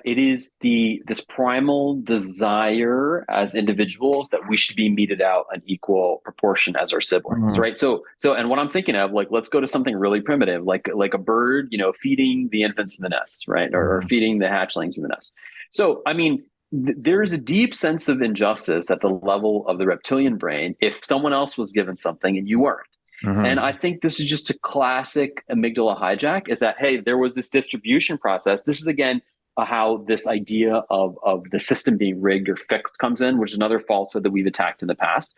it is this primal desire as individuals that we should be meted out an equal proportion as our siblings, Mm. right? And what I'm thinking of, like, let's go to something really primitive, like a bird, feeding the infants in the nest, right, or Mm. feeding the hatchlings in the nest. So, I mean, there is a deep sense of injustice at the level of the reptilian brain if someone else was given something and you weren't. And Mhm. I think this is just a classic amygdala hijack, is that, hey, there was this distribution process. This is, again, how this idea of the system being rigged or fixed comes in, which is another falsehood that we've attacked in the past,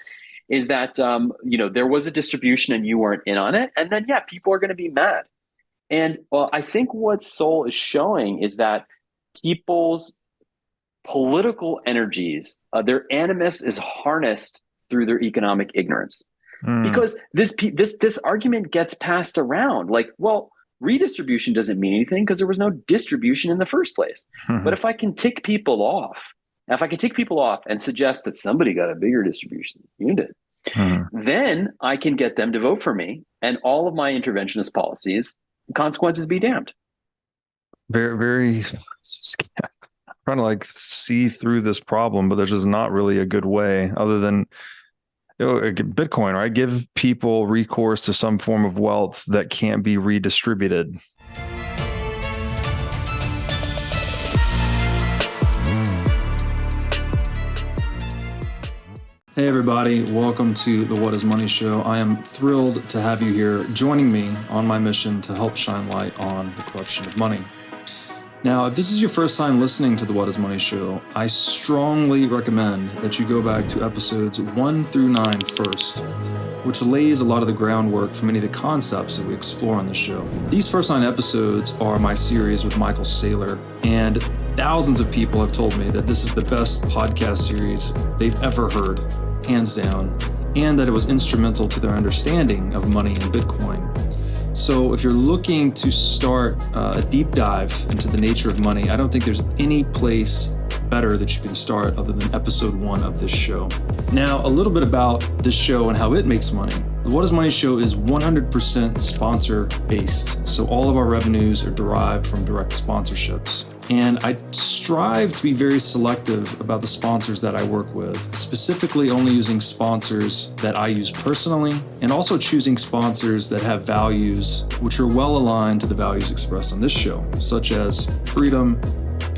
is that, there was a distribution and you weren't in on it. And then, yeah, people are going to be mad. And I think what Sowell is showing is that people's political energies, their animus is harnessed through their economic ignorance, Mm. because this argument gets passed around like, well, redistribution doesn't mean anything because there was no distribution in the first place. But Mhm. if I can tick people off, and suggest that somebody got a bigger distribution than you did, Mhm. then I can get them to vote for me, and all of my interventionist policies, consequences be damned. Very, very trying to like see through this problem, but there's just not really a good way other than Bitcoin, right? Give people recourse to some form of wealth that can't be redistributed. Hey everybody, welcome to the What is Money Show. I am thrilled to have you here joining me on my mission to help shine light on the corruption of money. Now, if this is your first time listening to the What is Money Show, I strongly recommend that you go back to episodes 1 through 9 first, which lays a lot of the groundwork for many of the concepts that we explore on the show. These first 9 episodes are my series with Michael Saylor, and thousands of people have told me that this is the best podcast series they've ever heard, hands down, and that it was instrumental to their understanding of money and Bitcoin. So if you're looking to start a deep dive into the nature of money, I don't think there's any place better that you can start other than episode 1 of this show. Now, a little bit about this show and how it makes money. The What is Money Show is 100% sponsor based. So all of our revenues are derived from direct sponsorships. And I strive to be very selective about the sponsors that I work with, specifically only using sponsors that I use personally, and also choosing sponsors that have values which are well aligned to the values expressed on this show, such as freedom,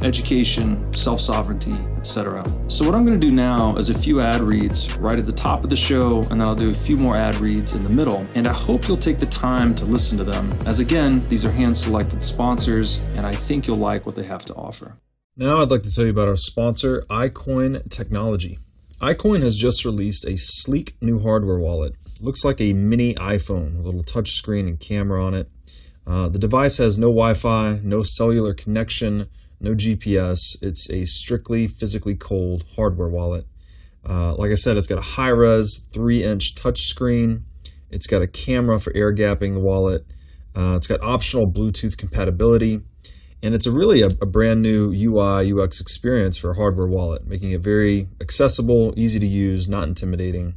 education, self-sovereignty, etc. So what I'm going to do now is a few ad reads right at the top of the show, and then I'll do a few more ad reads in the middle. And I hope you'll take the time to listen to them, as again, these are hand-selected sponsors, and I think you'll like what they have to offer. Now I'd like to tell you about our sponsor, iCoin Technology. iCoin has just released a sleek new hardware wallet. It looks like a mini iPhone, a little touch screen and camera on it. The device has no Wi-Fi, no cellular connection, no GPS. It's a strictly physically cold hardware wallet. Like I said, it's got a high-res 3-inch touchscreen. It's got a camera for air gapping the wallet. It's got optional Bluetooth compatibility. And it's really a brand new UI, UX experience for a hardware wallet, making it very accessible, easy to use, not intimidating.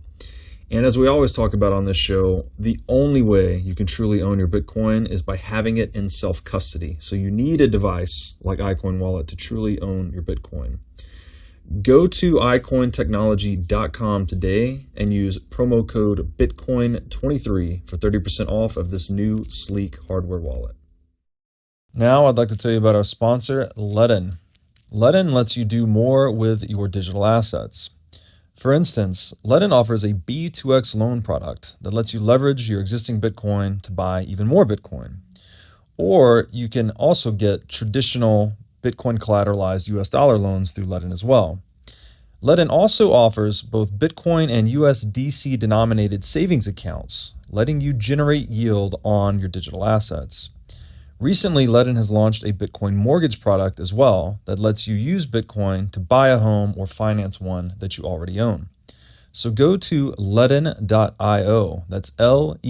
And as we always talk about on this show, the only way you can truly own your Bitcoin is by having it in self-custody. So you need a device like iCoin Wallet to truly own your Bitcoin. Go to iCointechnology.com today and use promo code Bitcoin23 for 30% off of this new sleek hardware wallet. Now I'd like to tell you about our sponsor, Ledn. Ledn lets you do more with your digital assets. For instance, Ledn offers a B2X loan product that lets you leverage your existing Bitcoin to buy even more Bitcoin. Or you can also get traditional Bitcoin collateralized US dollar loans through Ledn as well. Ledn also offers both Bitcoin and USDC denominated savings accounts, letting you generate yield on your digital assets. Recently, Ledn has launched a Bitcoin mortgage product as well that lets you use Bitcoin to buy a home or finance one that you already own. So go to ledn.io, that's LEDN.io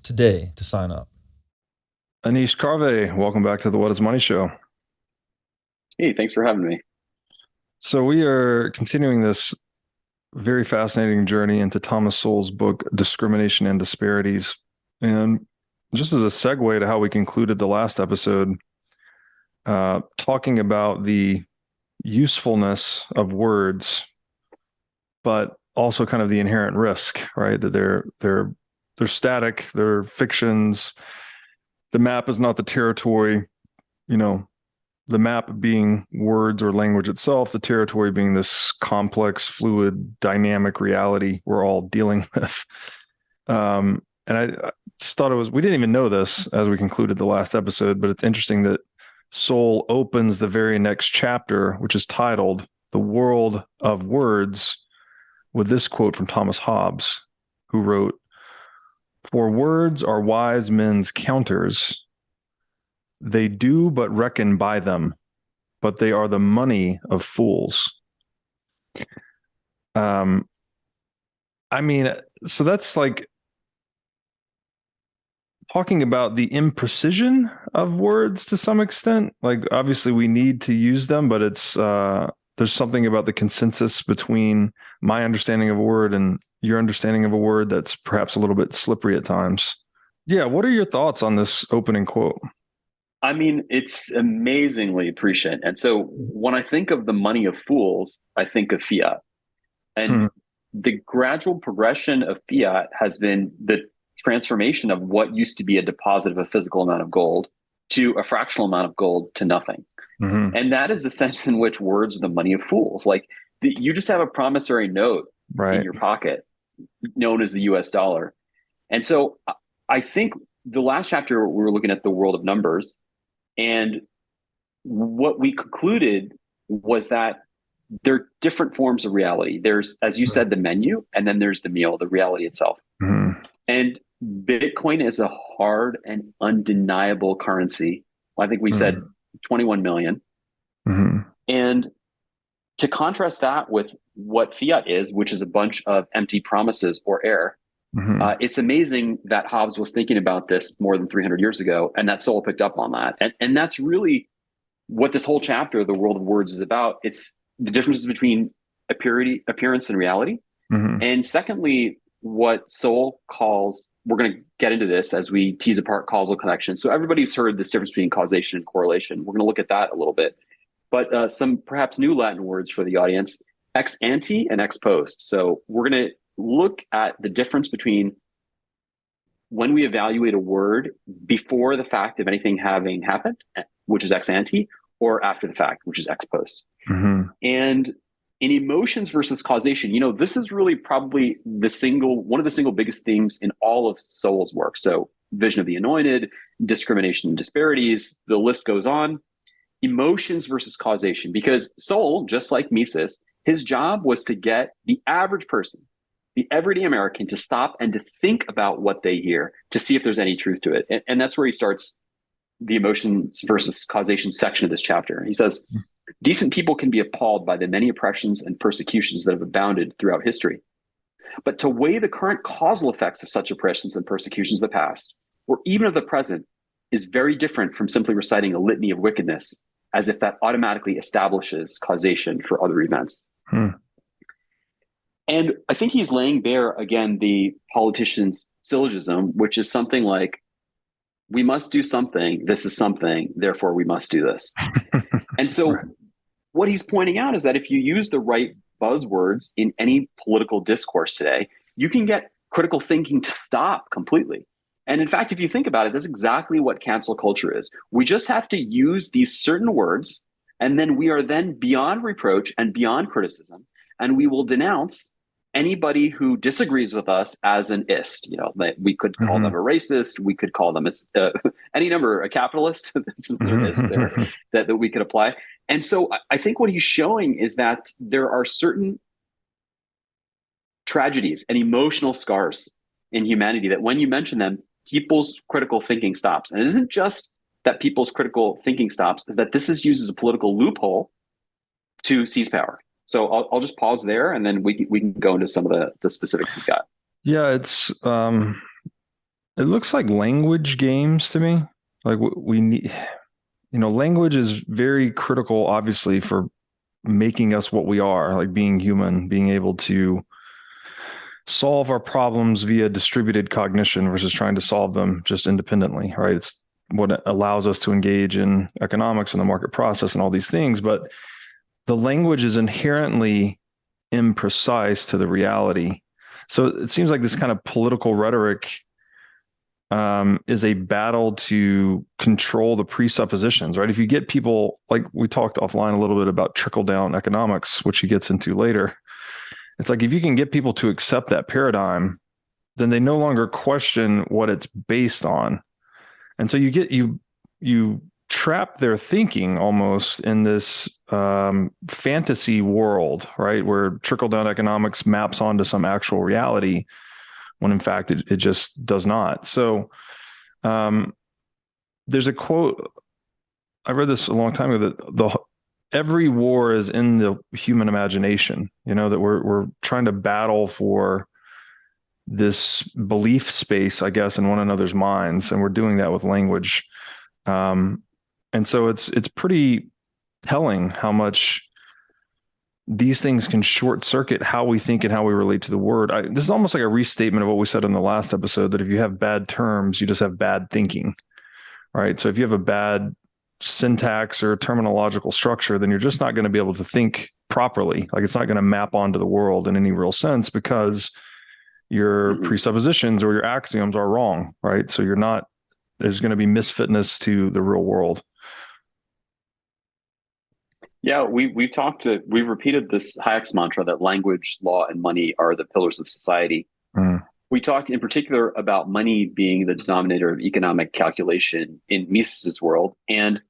today to sign up. Aneesh Karve, welcome back to the What is Money Show. Hey, thanks for having me. So we are continuing this very fascinating journey into Thomas Sowell's book, Discrimination and Disparities. And just as a segue to how we concluded the last episode, talking about the usefulness of words, but also kind of the inherent risk, right? That they're static, they're fictions. The map is not the territory, the map being words or language itself, the territory being this complex, fluid, dynamic reality we're all dealing with. And I just thought we didn't even know this as we concluded the last episode, but it's interesting that Sowell opens the very next chapter, which is titled The World of Words, with this quote from Thomas Hobbes, who wrote, "For words are wise men's counters. They do but reckon by them, but they are the money of fools." So that's like talking about the imprecision of words to some extent. Like, obviously we need to use them, but it's there's something about the consensus between my understanding of a word and your understanding of a word that's perhaps a little bit slippery at times. Yeah, what are your thoughts on this opening quote? I mean, it's amazingly prescient. And so when I think of the money of fools, I think of fiat. And the gradual progression of fiat has been the transformation of what used to be a deposit of a physical amount of gold to a fractional amount of gold to nothing. And that is the sense in which words are the money of fools. Like, you just have a promissory note in your pocket, known as the US dollar. And so I think the last chapter, we were looking at the world of numbers. And what we concluded was that there are different forms of reality. There's, as you said, the menu, and then there's the meal, the reality itself. And Bitcoin is a hard and undeniable currency. I think we said 21 million. And to contrast that with what fiat is, which is a bunch of empty promises or air, it's amazing that Hobbes was thinking about this more than 300 years ago, and that Sowell picked up on that. And that's really what this whole chapter, The World of Words, is about. It's the differences between appearance and reality. And secondly, what Sowell calls, we're going to get into this as we tease apart causal connection. So everybody's heard this difference between causation and correlation. We're going to look at that a little bit. But some perhaps new Latin words for the audience, ex ante and ex post. So we're going to look at the difference between when we evaluate a word before the fact of anything having happened, which is ex ante, or after the fact, which is ex post. And in emotions versus causation, this is really probably one of the single biggest themes in all of Sowell's work. So Vision of the Anointed, Discrimination and Disparities, the list goes on. Emotions versus causation, because Sowell, just like Mises, his job was to get the average person, the everyday American, to stop and to think about what they hear, to see if there's any truth to it. And that's where he starts the emotions versus causation section of this chapter. He says, decent people can be appalled by the many oppressions and persecutions that have abounded throughout history. But to weigh the current causal effects of such oppressions and persecutions of the past, or even of the present, is very different from simply reciting a litany of wickedness, as if that automatically establishes causation for other events. And I think he's laying bare, again, the politician's syllogism, which is something like, we must do something, this is something, therefore we must do this. And so what he's pointing out is that if you use the right buzzwords in any political discourse today, you can get critical thinking to stop completely. And in fact, if you think about it, that's exactly what cancel culture is. We just have to use these certain words, and then we are then beyond reproach and beyond criticism, and we will denounce anybody who disagrees with us as an ist. We could call them a racist, we could call them any number, a capitalist. That's another ist there that we could apply. And so I think what he's showing is that there are certain tragedies and emotional scars in humanity that when you mention them, people's critical thinking stops. And it isn't just that people's critical thinking stops, is that this is used as a political loophole to seize power. So I'll just pause there, and then we can go into some of the specifics he's got. Yeah, it's it looks like language games to me. Like we need, language is very critical, obviously, for making us what we are, like being human, being able to solve our problems via distributed cognition versus trying to solve them just independently, right? It's what allows us to engage in economics and the market process and all these things. But the language is inherently imprecise to the reality. So it seems like this kind of political rhetoric is a battle to control the presuppositions, right? If you get people, like we talked offline a little bit about trickle down economics, which he gets into later. It's like, if you can get people to accept that paradigm, then they no longer question what it's based on. And so you trap their thinking almost in this fantasy world, right? Where trickle down economics maps onto some actual reality, when in fact it just does not. So there's a quote, I read this a long time ago, that every war is in the human imagination, that we're trying to battle for this belief space, I guess, in one another's minds. And we're doing that with language. And so it's pretty telling how much these things can short circuit how we think and how we relate to the word. This is almost like a restatement of what we said in the last episode, that if you have bad terms, you just have bad thinking, right? So if you have a bad syntax or terminological structure, then you're just not going to be able to think properly. Like, it's not going to map onto the world in any real sense, because your presuppositions or your axioms are wrong, right? So there's going to be misfitness to the real world. Yeah, we've repeated this Hayek's mantra that language, law, and money are the pillars of society. We talked in particular about money being the denominator of economic calculation in Mises's world. And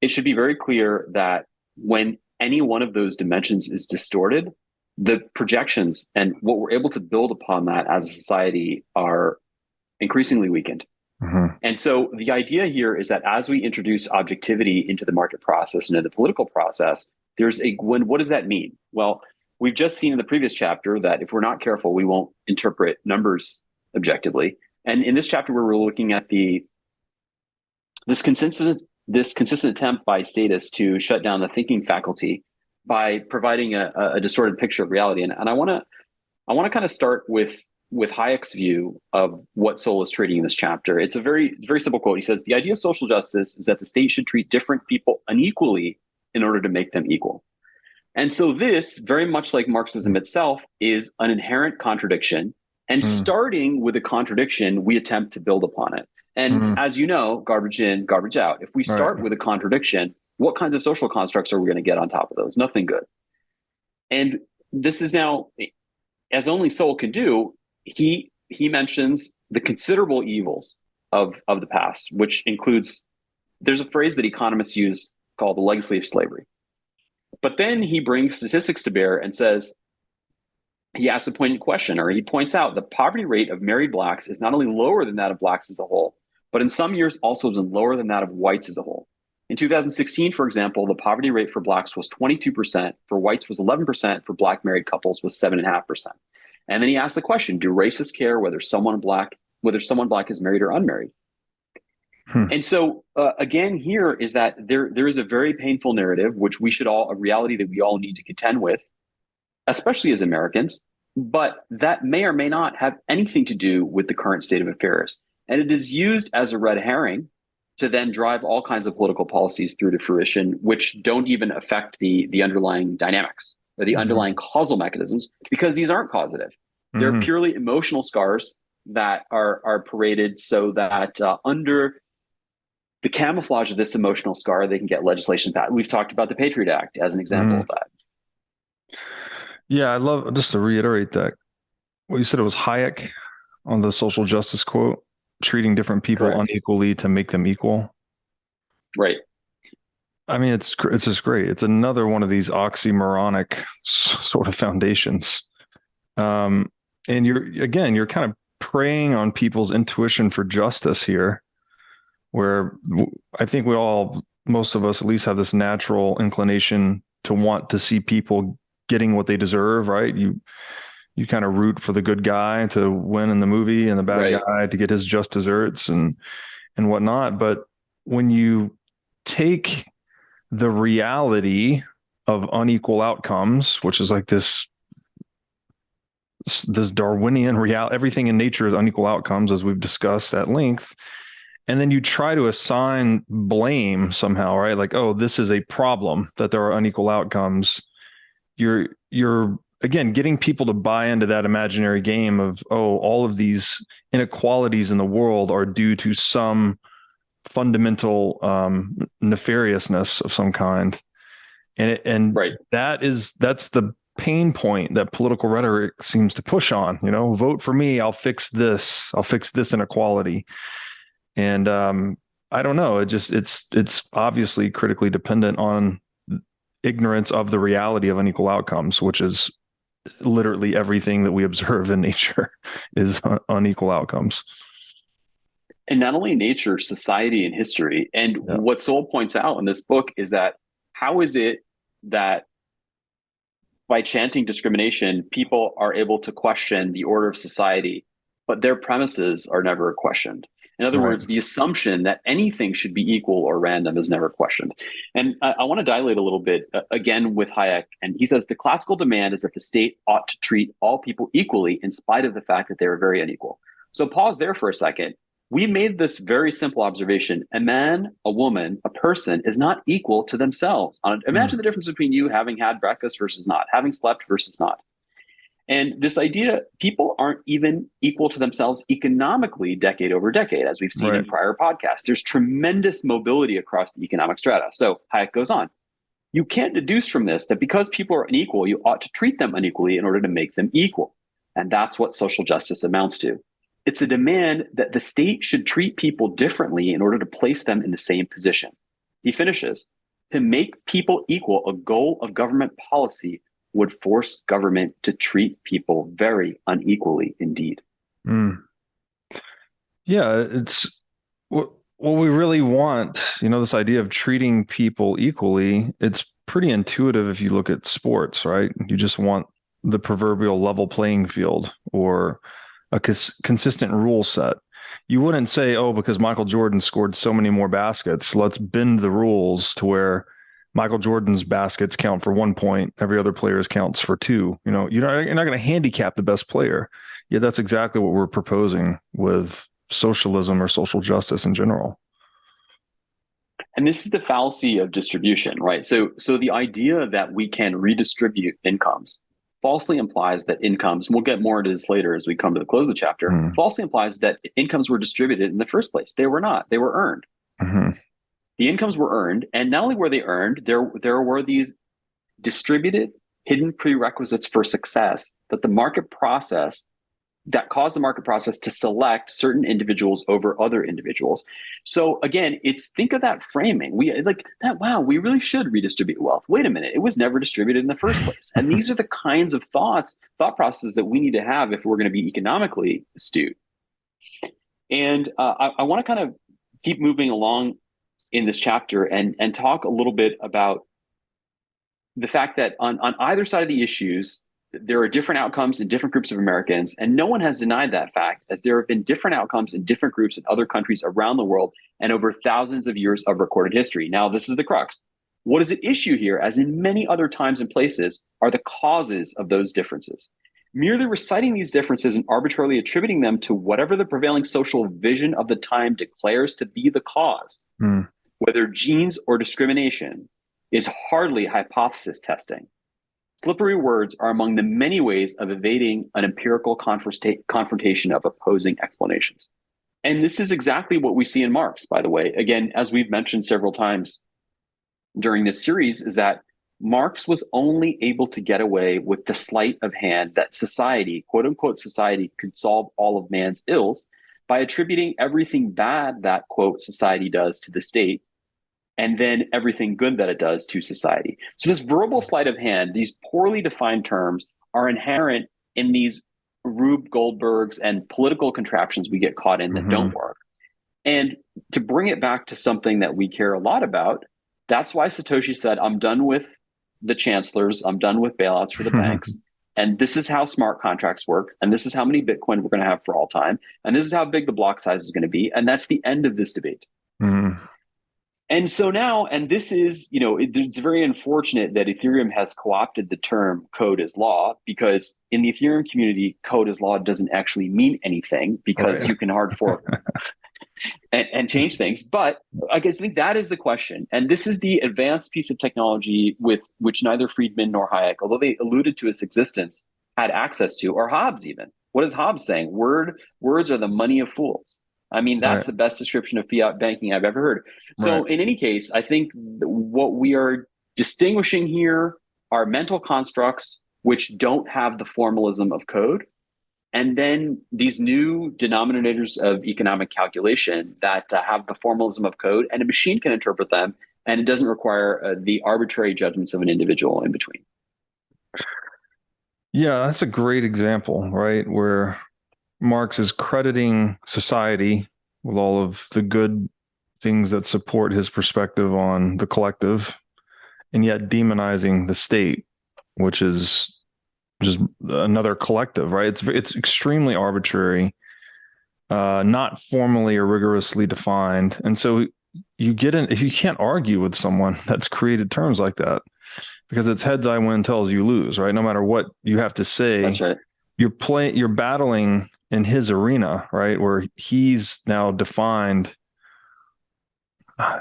it should be very clear that when any one of those dimensions is distorted, the projections and what we're able to build upon that as a society are increasingly weakened. And so the idea here is that as we introduce objectivity into the market process and into the political process, what does that mean? Well, we've just seen in the previous chapter that if we're not careful, we won't interpret numbers objectively. And in this chapter, we're looking at this consistent attempt by statists to shut down the thinking faculty by providing a distorted picture of reality. And I want to kind of start with Hayek's view of what Sowell is treating in this chapter. It's a very simple quote. He says, "The idea of social justice is that the state should treat different people unequally in order to make them equal." And so this, very much like Marxism itself, is an inherent contradiction. And starting with a contradiction, we attempt to build upon it. And as you know, garbage in, garbage out. If we start with a contradiction, what kinds of social constructs are we going to get on top of those? Nothing good. And this is now, as only Sowell can do, he mentions the considerable evils of the past, which includes, there's a phrase that economists use called the legacy of slavery. But then he brings statistics to bear and says, he asks a poignant question, or he points out the poverty rate of married blacks is not only lower than that of blacks as a whole, but in some years also has been lower than that of whites as a whole. In 2016, for example, the poverty rate for blacks was 22%, for whites was 11%, for black married couples was 7.5%. And then he asks the question, do racists care whether someone black is married or unmarried? And so again, here is that there is a very painful narrative, which a reality that we all need to contend with, especially as Americans, but that may or may not have anything to do with the current state of affairs. And it is used as a red herring to then drive all kinds of political policies through to fruition, which don't even affect the underlying dynamics or the underlying causal mechanisms, because these aren't causative. They're purely emotional scars that are paraded so that under the camouflage of this emotional scar, they can get legislation passed. We've talked about the Patriot Act as an example of that. Yeah, I love, just to reiterate that, what you said, it was Hayek on the social justice quote, treating different people unequally to make them equal. Right. I mean, it's just great. It's another one of these oxymoronic sort of foundations. And you're kind of preying on people's intuition for justice here, where I think most of us at least have this natural inclination to want to see people getting what they deserve, right? You kind of root for the good guy to win in the movie and the bad guy to get his just desserts and whatnot. But when you take the reality of unequal outcomes, which is like this Darwinian reality, everything in nature is unequal outcomes, as we've discussed at length, and then you try to assign blame somehow, right? Like, oh, this is a problem that there are unequal outcomes. You're again getting people to buy into that imaginary game of, oh, all of these inequalities in the world are due to some fundamental nefariousness of some kind. And Right. that's the pain point that political rhetoric seems to push on. Vote for me, I'll fix this inequality. And I don't know, it's obviously critically dependent on ignorance of the reality of unequal outcomes, which is literally everything that we observe in nature is unequal outcomes. And not only nature, society, and history. And what Sowell points out in this book is that how is it that by chanting discrimination, people are able to question the order of society, but their premises are never questioned? In other words, the assumption that anything should be equal or random is never questioned. And I want to dilate a little bit again with Hayek. And he says the classical demand is that the state ought to treat all people equally in spite of the fact that they are very unequal. So pause there for a second. We made this very simple observation. A man, a woman, a person is not equal to themselves. Imagine the difference between you having had breakfast versus not, having slept versus not. And this idea, people aren't even equal to themselves economically decade over decade, as we've seen in prior podcasts. There's tremendous mobility across the economic strata. So Hayek goes on. You can't deduce from this that because people are unequal, you ought to treat them unequally in order to make them equal. And that's what social justice amounts to. It's a demand that the state should treat people differently in order to place them in the same position. He finishes, to make people equal, a goal of government policy would force government to treat people very unequally indeed. Yeah, it's what we really want, this idea of treating people equally. It's pretty intuitive if you look at sports, right? You just want the proverbial level playing field or a consistent rule set. You wouldn't say, oh, because Michael Jordan scored so many more baskets, let's bend the rules to where Michael Jordan's baskets count for 1 point, every other player's counts for 2. You're not going to handicap the best player. Yeah, that's exactly what we're proposing with socialism or social justice in general. And this is the fallacy of distribution, right? So the idea that we can redistribute incomes falsely implies that incomes, we'll get more into this later as we come to the close of the chapter, falsely implies that incomes were distributed in the first place. They were not. They were earned. The incomes were earned, and not only were they earned, there were these distributed hidden prerequisites for success that caused the market process to select certain individuals over other individuals. So again, think of that framing. We really should redistribute wealth. Wait a minute, it was never distributed in the first place. And these are the kinds of thought processes that we need to have if we're going to be economically astute. And I want to kind of keep moving along in this chapter and talk a little bit about the fact that on either side of the issues, there are different outcomes in different groups of Americans, and no one has denied that fact, as there have been different outcomes in different groups in other countries around the world and over thousands of years of recorded history. Now, this is the crux. What is at issue here, as in many other times and places, are the causes of those differences. Merely reciting these differences and arbitrarily attributing them to whatever the prevailing social vision of the time declares to be the cause, whether genes or discrimination, is hardly hypothesis testing. Slippery words are among the many ways of evading an empirical confrontation of opposing explanations. And this is exactly what we see in Marx, by the way. Again, as we've mentioned several times during this series, is that Marx was only able to get away with the sleight of hand that society, quote unquote society, could solve all of man's ills by attributing everything bad that, quote, society does to the state, and then everything good that it does to society. So this verbal sleight of hand, these poorly defined terms, are inherent in these Rube Goldbergs and political contraptions we get caught in that don't work. And to bring it back to something that we care a lot about, that's why Satoshi said, I'm done with the chancellors, I'm done with bailouts for the banks. And this is how smart contracts work. And this is how many Bitcoin we're going to have for all time. And this is how big the block size is going to be. And that's the end of this debate. And so now, and this is, it's very unfortunate that Ethereum has co-opted the term code is law, because in the Ethereum community, code is law doesn't actually mean anything, because you can hard fork. and change things. But I guess I think that is the question. And this is the advanced piece of technology with which neither Friedman nor Hayek, although they alluded to its existence, had access to, or Hobbes even. What is Hobbes saying? Words are the money of fools. I mean, that's the best description of fiat banking I've ever heard. So in any case, I think what we are distinguishing here are mental constructs which don't have the formalism of code. And then these new denominators of economic calculation that have the formalism of code, and a machine can interpret them, and it doesn't require the arbitrary judgments of an individual in between. Yeah, that's a great example, right? Where Marx is crediting society with all of the good things that support his perspective on the collective, and yet demonizing the state, which is just another collective, right? It's extremely arbitrary, not formally or rigorously defined. And so you get in, if you can't argue with someone that's created terms like that, because it's heads I win, tails you lose, right? No matter what you have to say, that's right. You're battling in his arena, right? Where he's now defined.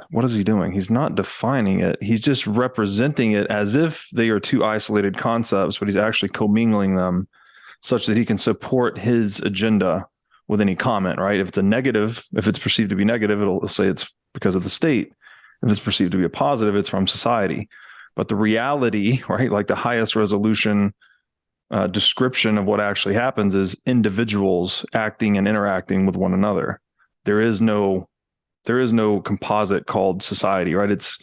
What is he doing? He's not defining it. He's just representing it as if they are two isolated concepts, but he's actually commingling them such that he can support his agenda with any comment, right? If it's a negative, if it's perceived to be negative, it'll say it's because of the state. If it's perceived to be a positive, it's from society. But the reality, right, like the highest resolution description of what actually happens is individuals acting and interacting with one another. There is no composite called society, right? It's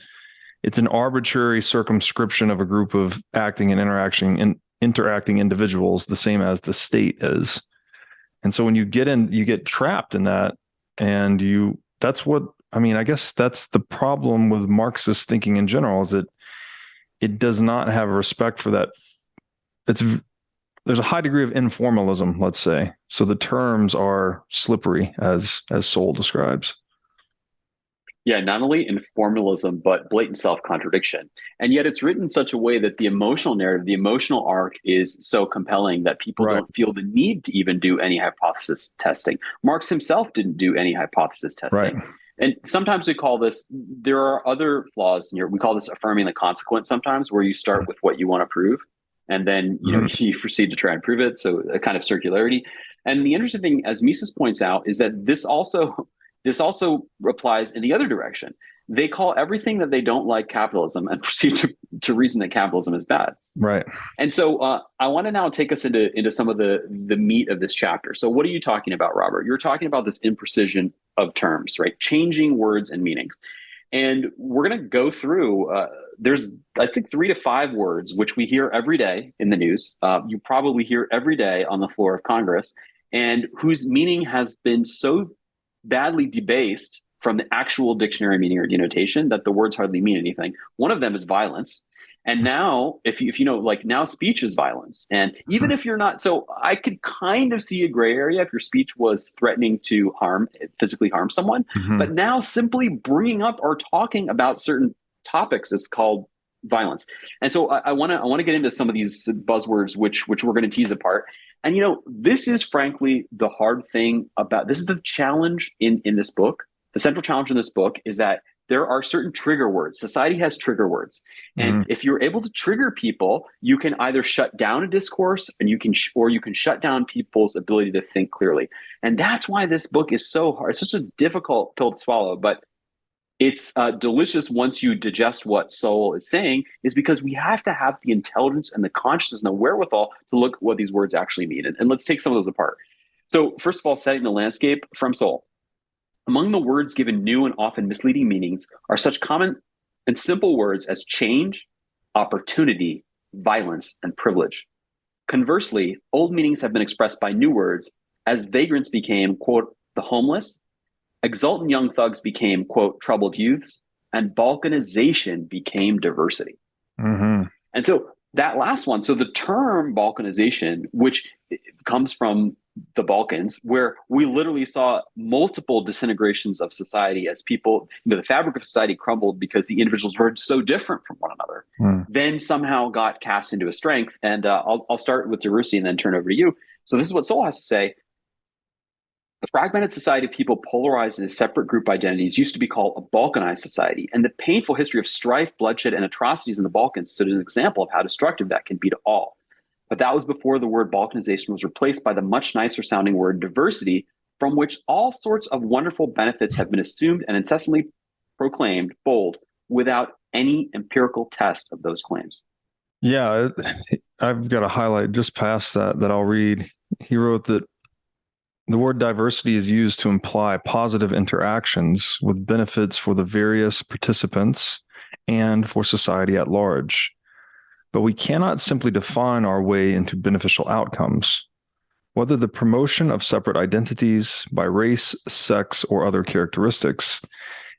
an arbitrary circumscription of a group of acting and interacting individuals, the same as the state is. And so when you get trapped in that, and I guess that's the problem with Marxist thinking in general, is that it does not have a respect for that. There's a high degree of informalism, let's say. So the terms are slippery, as Sowell describes. Yeah, not only informalism, but blatant self-contradiction. And yet it's written in such a way that the emotional narrative, the emotional arc is so compelling that people don't feel the need to even do any hypothesis testing. Marx himself didn't do any hypothesis testing. Right. And sometimes we call this, there are other flaws here. We call this affirming the consequent sometimes, where you start with what you want to prove, and then you proceed to try and prove it. So a kind of circularity. And the interesting thing, as Mises points out, is that this also applies in the other direction. They call everything that they don't like capitalism and proceed to reason that capitalism is bad. Right. And so I want to now take us into some of the meat of this chapter. So what are you talking about, Robert? You're talking about this imprecision of terms, right? Changing words and meanings. And we're going to go through, there's, I think, 3 to 5 words, which we hear every day in the news. You probably hear every day on the floor of Congress, and whose meaning has been so badly debased from the actual dictionary meaning or denotation that the words hardly mean anything. One of them is violence. And now, if you know, like now speech is violence. And even if you're not, so I could kind of see a gray area if your speech was threatening to physically harm someone. Mm-hmm. But now simply bringing up or talking about certain topics is called violence. And so I want to get into some of these buzzwords, which we're going to tease apart. And, this is frankly the hard thing this is the challenge in this book. The central challenge in this book is that there are certain trigger words. Society has trigger words. And if you're able to trigger people, you can either shut down a discourse and you can shut down people's ability to think clearly. And that's why this book is so hard. It's such a difficult pill to swallow, but it's delicious once you digest what Sowell is saying, is because we have to have the intelligence and the consciousness and the wherewithal to look at what these words actually mean. And let's take some of those apart. So first of all, setting the landscape from Sowell. Among the words given new and often misleading meanings are such common and simple words as change, opportunity, violence, and privilege. Conversely, old meanings have been expressed by new words, as vagrants became, quote, the homeless, exultant young thugs became, quote, troubled youths, and balkanization became diversity. Mm-hmm. And so that last one, so the term balkanization, which comes from the Balkans, where we literally saw multiple disintegrations of society as people, the fabric of society crumbled because the individuals were so different from one another, then somehow got cast into a strength. And I'll start with diversity and then turn over to you. So this is what Sowell has to say. The fragmented society of people polarized into separate group identities used to be called a balkanized society. And the painful history of strife, bloodshed, and atrocities in the Balkans stood as an example of how destructive that can be to all. But that was before the word balkanization was replaced by the much nicer sounding word diversity, from which all sorts of wonderful benefits have been assumed and incessantly proclaimed, bold, without any empirical test of those claims. Yeah, I've got a highlight just past that I'll read. He wrote that the word diversity is used to imply positive interactions with benefits for the various participants and for society at large. But we cannot simply define our way into beneficial outcomes. Whether the promotion of separate identities by race, sex, or other characteristics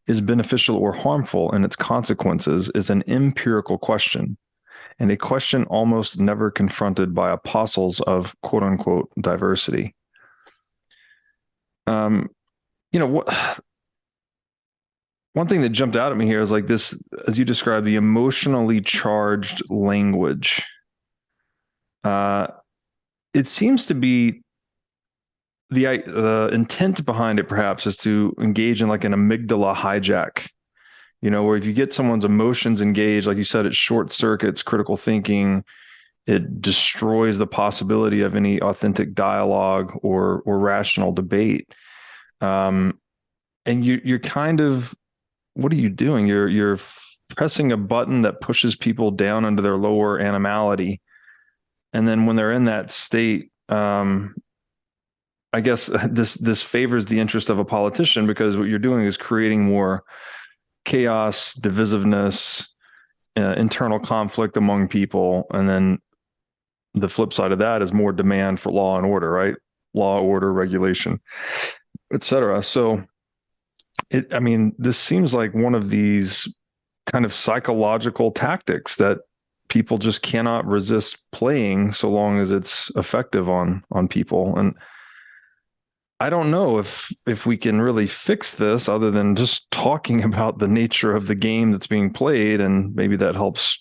is beneficial or harmful in its consequences is an empirical question, and a question almost never confronted by apostles of quote unquote diversity. One thing that jumped out at me here is like this, as you described, the emotionally charged language. It seems to be the intent behind it perhaps is to engage in like an amygdala hijack, where if you get someone's emotions engaged, like you said, it short circuits critical thinking. It destroys the possibility of any authentic dialogue or rational debate. And you're kind of, what are you doing? You're pressing a button that pushes people down into their lower animality. And then when they're in that state, I guess this favors the interest of a politician, because what you're doing is creating more chaos, divisiveness, internal conflict among people. And then the flip side of that is more demand for law and order, right? Law, order, regulation, et cetera. So this seems like one of these kind of psychological tactics that people just cannot resist playing so long as it's effective on people. And I don't know if we can really fix this other than just talking about the nature of the game that's being played, and maybe that helps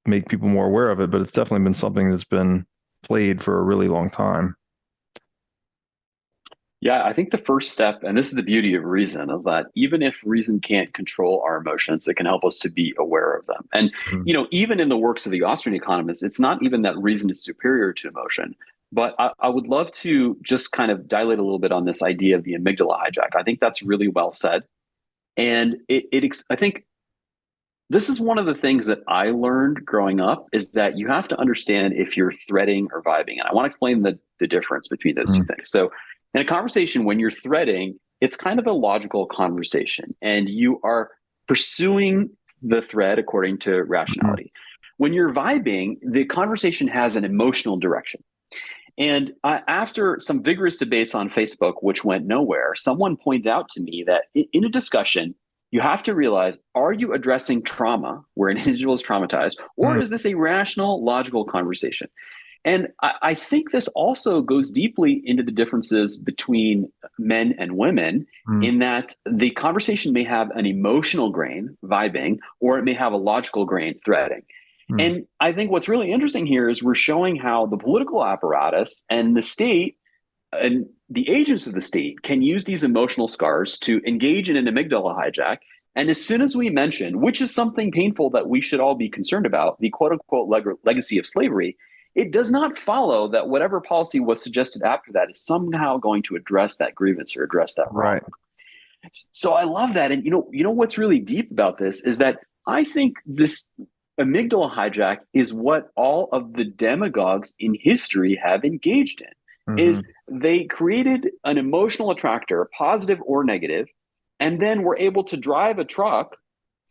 make people more aware of it, but it's definitely been something that's been played for a really long time. Yeah, I think the first step, and this is the beauty of reason, is that even if reason can't control our emotions, it can help us to be aware of them. And, even in the works of the Austrian economists, it's not even that reason is superior to emotion. But I would love to just kind of dilate a little bit on this idea of the amygdala hijack. I think that's really well said. And I think this is one of the things that I learned growing up, is that you have to understand if you're threading or vibing. And I want to explain the difference between those two things. So in a conversation, when you're threading, it's kind of a logical conversation, and you are pursuing the thread according to rationality. When you're vibing, the conversation has an emotional direction. And after some vigorous debates on Facebook, which went nowhere, someone pointed out to me that in a discussion, you have to realize, are you addressing trauma where an individual is traumatized, or is this a rational, logical conversation? And I think this also goes deeply into the differences between men and women, in that the conversation may have an emotional grain, vibing, or it may have a logical grain, threading. And I think what's really interesting here is we're showing how the political apparatus and the state and the agents of the state can use these emotional scars to engage in an amygdala hijack. And as soon as we mention, which is something painful that we should all be concerned about, the quote unquote legacy of slavery, it does not follow that whatever policy was suggested after that is somehow going to address that grievance or address that wrong. Right. So I love that. And you know what's really deep about this is that I think this amygdala hijack is what all of the demagogues in history have engaged in. Is they created an emotional attractor, positive or negative, and then were able to drive a truck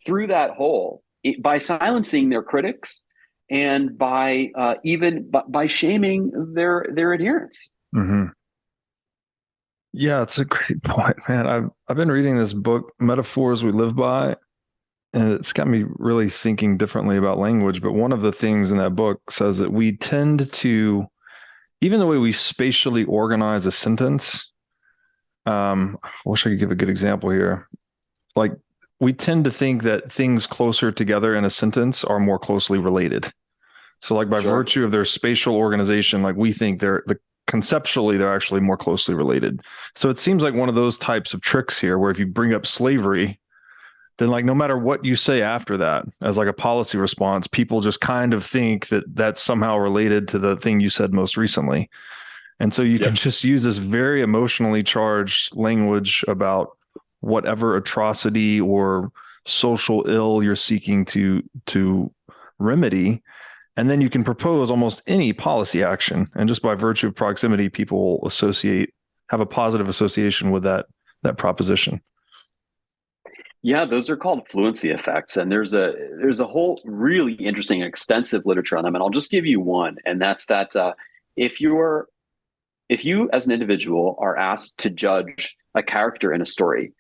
through that hole by silencing their critics and by by shaming their adherents. Yeah, it's a great point, man. I've been reading this book, Metaphors We Live By, and it's got me really thinking differently about language. But one of the things in that book says that we tend to, even the way we spatially organize a sentence, I wish I could give a good example here. Like, we tend to think that things closer together in a sentence are more closely related. So like by virtue of their spatial organization, like we think conceptually they're actually more closely related. So it seems like one of those types of tricks here, where if you bring up slavery, then like no matter what you say after that as like a policy response, people just kind of think that that's somehow related to the thing you said most recently. And so you can just use this very emotionally charged language about whatever atrocity or social ill you're seeking to remedy. And then you can propose almost any policy action. And just by virtue of proximity, people have a positive association with that proposition. Yeah, those are called fluency effects. And there's a whole really interesting, extensive literature on them. And I'll just give you one. And that's that if you as an individual are asked to judge a character in a story,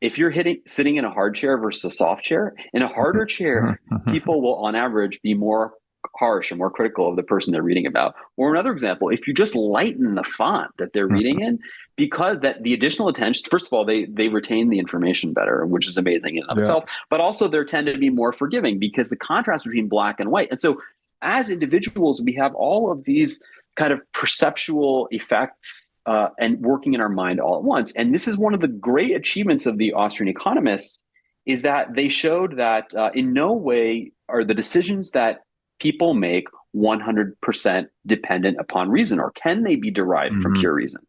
if you're sitting in a hard chair versus a soft chair, in a harder chair, people will on average be more harsh and more critical of the person they're reading about. Or another example, if you just lighten the font that they're reading in, because that the additional attention, first of all, they retain the information better, which is amazing in and of itself, but also they tend to be more forgiving because the contrast between black and white. And so as individuals, we have all of these kind of perceptual effects and working in our mind all at once. And this is one of the great achievements of the Austrian economists, is that they showed that in no way are the decisions that people make 100% dependent upon reason, or can they be derived from pure reason?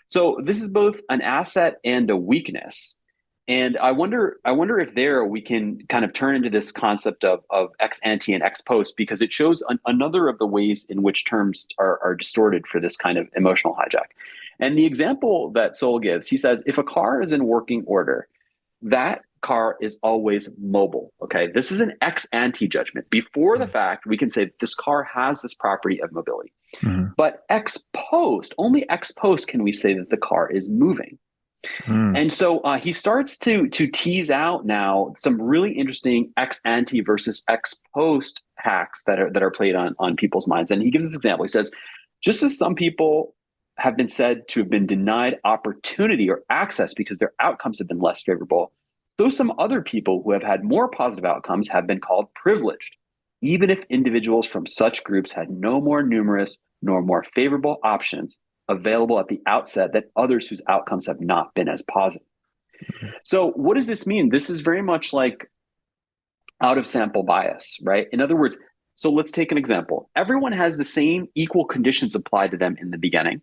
So this is both an asset and a weakness. And I wonder if there we can kind of turn into this concept of ex ante and ex post, because it shows another of the ways in which terms are distorted for this kind of emotional hijack. And the example that Sowell gives, he says, if a car is in working order, that car is always mobile. Okay, this is an ex ante judgment. Before the fact, we can say this car has this property of mobility. But ex post, only ex post can we say that the car is moving. And so he starts to tease out now some really interesting ex ante versus ex post hacks that are played on people's minds. And he gives this example. He says, just as some people have been said to have been denied opportunity or access because their outcomes have been less favorable, so some other people who have had more positive outcomes have been called privileged, even if individuals from such groups had no more numerous nor more favorable options available at the outset than others whose outcomes have not been as positive. So what does this mean? This is very much like out of sample bias, right? In other words, so let's take an example. Everyone has the same equal conditions applied to them in the beginning.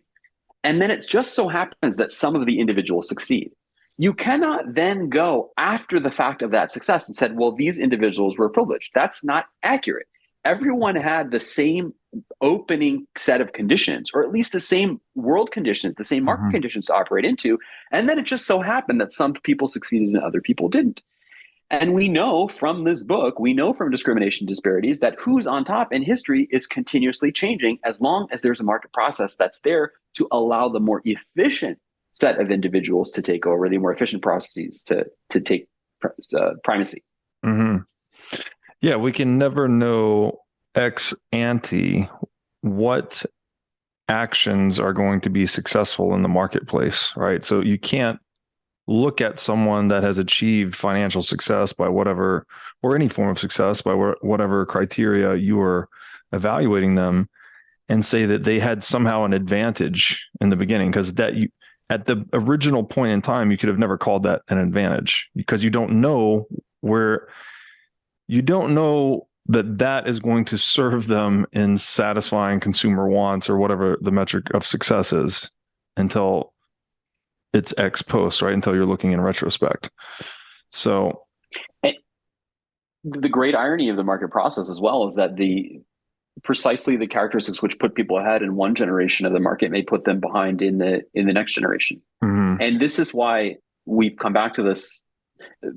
And then it just so happens that some of the individuals succeed. You cannot then go after the fact of that success and said, well, these individuals were privileged. That's not accurate. Everyone had the same opening set of conditions, or at least the same world conditions, the same market conditions to operate into. And then it just so happened that some people succeeded and other people didn't. And we know from this book, we know from Discrimination and Disparities, that who's on top in history is continuously changing as long as there's a market process that's there to allow the more efficient set of individuals to take over, the more efficient processes to take primacy. Yeah, we can never know ex ante what actions are going to be successful in the marketplace, right? So you can't look at someone that has achieved financial success by whatever, or any form of success by whatever criteria you are evaluating them, and say that they had somehow an advantage in the beginning, because at the original point in time, you could have never called that an advantage, because you don't know that is going to serve them in satisfying consumer wants or whatever the metric of success is until it's ex post, right? Until you're looking in retrospect. So the great irony of the market process as well is that precisely the characteristics which put people ahead in one generation of the market may put them behind in the next generation. And this is why we come back to this.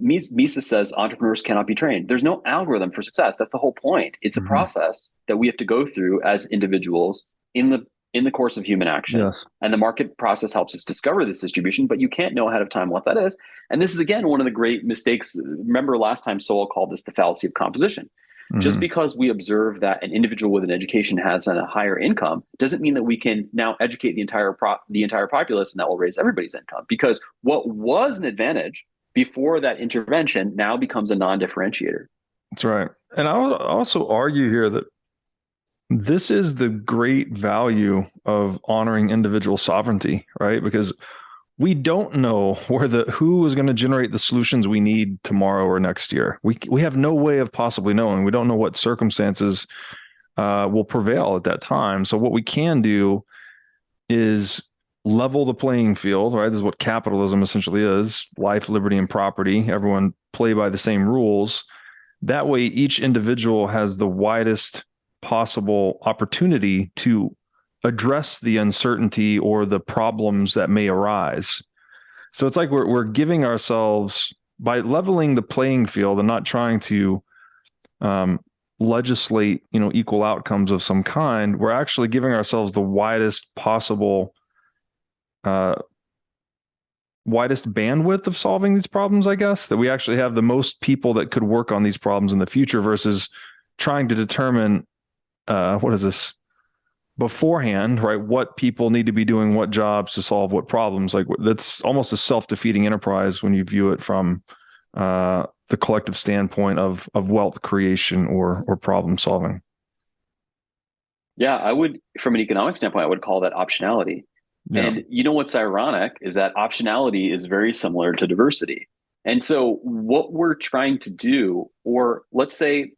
Mises says entrepreneurs cannot be trained. There's no algorithm for success. That's the whole point. It's a process that we have to go through as individuals in the course of human action. Yes. And the market process helps us discover this distribution, but you can't know ahead of time what that is. And this is, again, one of the great mistakes. Remember last time Sowell called this the fallacy of composition. Just because we observe that an individual with an education has a higher income doesn't mean that we can now educate the entire populace and that will raise everybody's income. Because what was an advantage before that intervention now becomes a non-differentiator. That's right. And I would also argue here that This is the great value of honoring individual sovereignty, right? Because we don't know who is going to generate the solutions we need tomorrow or next year. We have no way of possibly knowing. We don't know what circumstances will prevail at that time. So what we can do is level the playing field, right? This is what capitalism essentially is: life, liberty, and property. Everyone play by the same rules. That way, each individual has the widest possible opportunity to address the uncertainty or the problems that may arise. So it's like we're giving ourselves, by leveling the playing field and not trying to legislate, equal outcomes of some kind, we're actually giving ourselves the widest possible widest bandwidth of solving these problems, I guess, that we actually have the most people that could work on these problems in the future versus trying to determine what is this beforehand, right? What people need to be doing, what jobs to solve what problems. Like, that's almost a self-defeating enterprise when you view it from the collective standpoint of wealth creation or problem solving. Yeah, I would, from an economic standpoint, I would call that optionality. Yeah. And what's ironic is that optionality is very similar to diversity. And so what we're trying to do, or let's say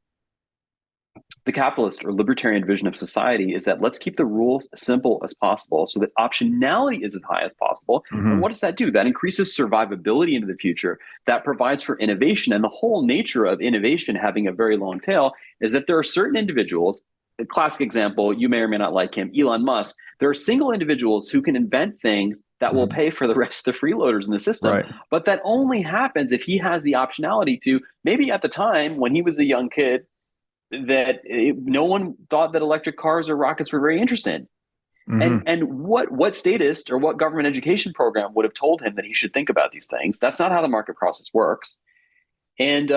the capitalist or libertarian vision of society, is that let's keep the rules as simple as possible so that optionality is as high as possible. Mm-hmm. And what does that do? That increases survivability into the future. That provides for innovation. And the whole nature of innovation having a very long tail is that there are certain individuals. A classic example, you may or may not like him, Elon Musk. There are single individuals who can invent things that will pay for the rest of the freeloaders in the system. Right. But that only happens if he has the optionality to, maybe at the time when he was a young kid, that no one thought that electric cars or rockets were very interested. Mm-hmm. And what statist or what government education program would have told him that he should think about these things? That's not how the market process works. And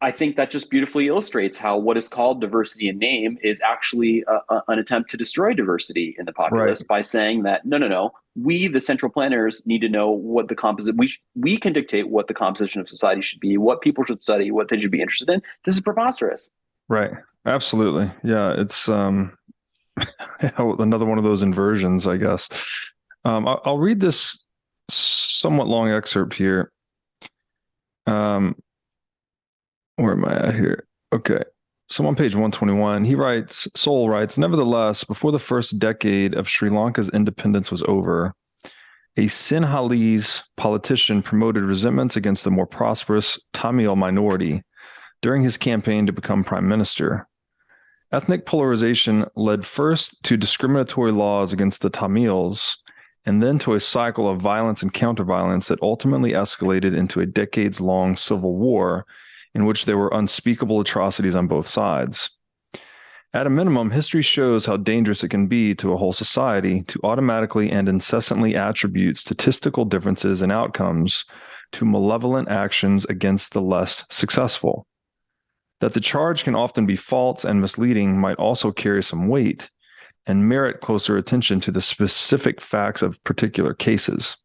I think that just beautifully illustrates how what is called diversity in name is actually an attempt to destroy diversity in the populace by saying that, no, we, the central planners, need to know what the composite, we can dictate what the composition of society should be, what people should study, what they should be interested in. This is preposterous. Right. Absolutely. Yeah. It's another one of those inversions, I guess. I'll read this somewhat long excerpt here. Where am I at here? Okay. So on page 121, Sowell writes, nevertheless, before the first decade of Sri Lanka's independence was over, a Sinhalese politician promoted resentments against the more prosperous Tamil minority during his campaign to become prime minister. Ethnic polarization led first to discriminatory laws against the Tamils, and then to a cycle of violence and counterviolence that ultimately escalated into a decades-long civil war in which there were unspeakable atrocities on both sides. At a minimum, history shows how dangerous it can be to a whole society to automatically and incessantly attribute statistical differences in outcomes to malevolent actions against the less successful. That the charge can often be false and misleading might also carry some weight and merit closer attention to the specific facts of particular cases.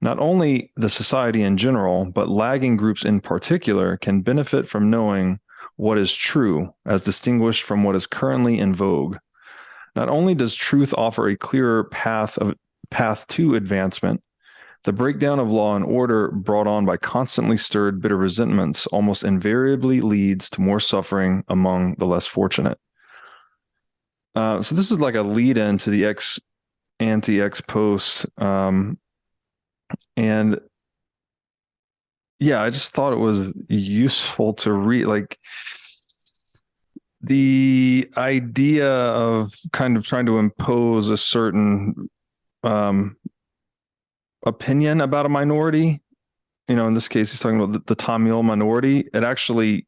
Not only the society in general, but lagging groups in particular can benefit from knowing what is true as distinguished from what is currently in vogue. Not only does truth offer a clearer path to advancement, the breakdown of law and order brought on by constantly stirred bitter resentments almost invariably leads to more suffering among the less fortunate. So this is like a lead in to the ex post. And yeah, I just thought it was useful to read, like, the idea of kind of trying to impose a certain opinion about a minority. In this case, he's talking about the Tamil minority. It actually,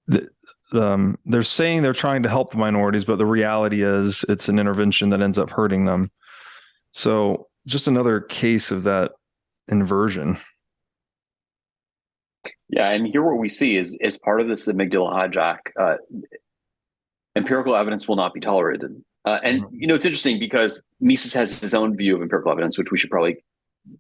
they're saying they're trying to help the minorities, but the reality is it's an intervention that ends up hurting them. So just another case of that inversion. Yeah, and here what we see is part of this amygdala hijack, empirical evidence will not be tolerated. And it's interesting because Mises has his own view of empirical evidence, which we should probably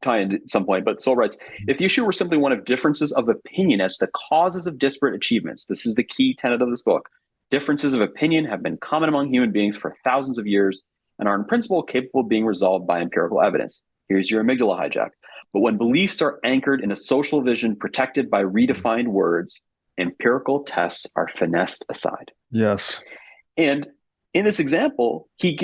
tie in at some point. But Sowell writes, if the issue were simply one of differences of opinion as to causes of disparate achievements, this is the key tenet of this book, Differences of opinion have been common among human beings for thousands of years and are in principle capable of being resolved by empirical evidence. Here's your amygdala hijack. But when beliefs are anchored in a social vision protected by redefined words, empirical tests are finessed aside. Yes. And in this example, he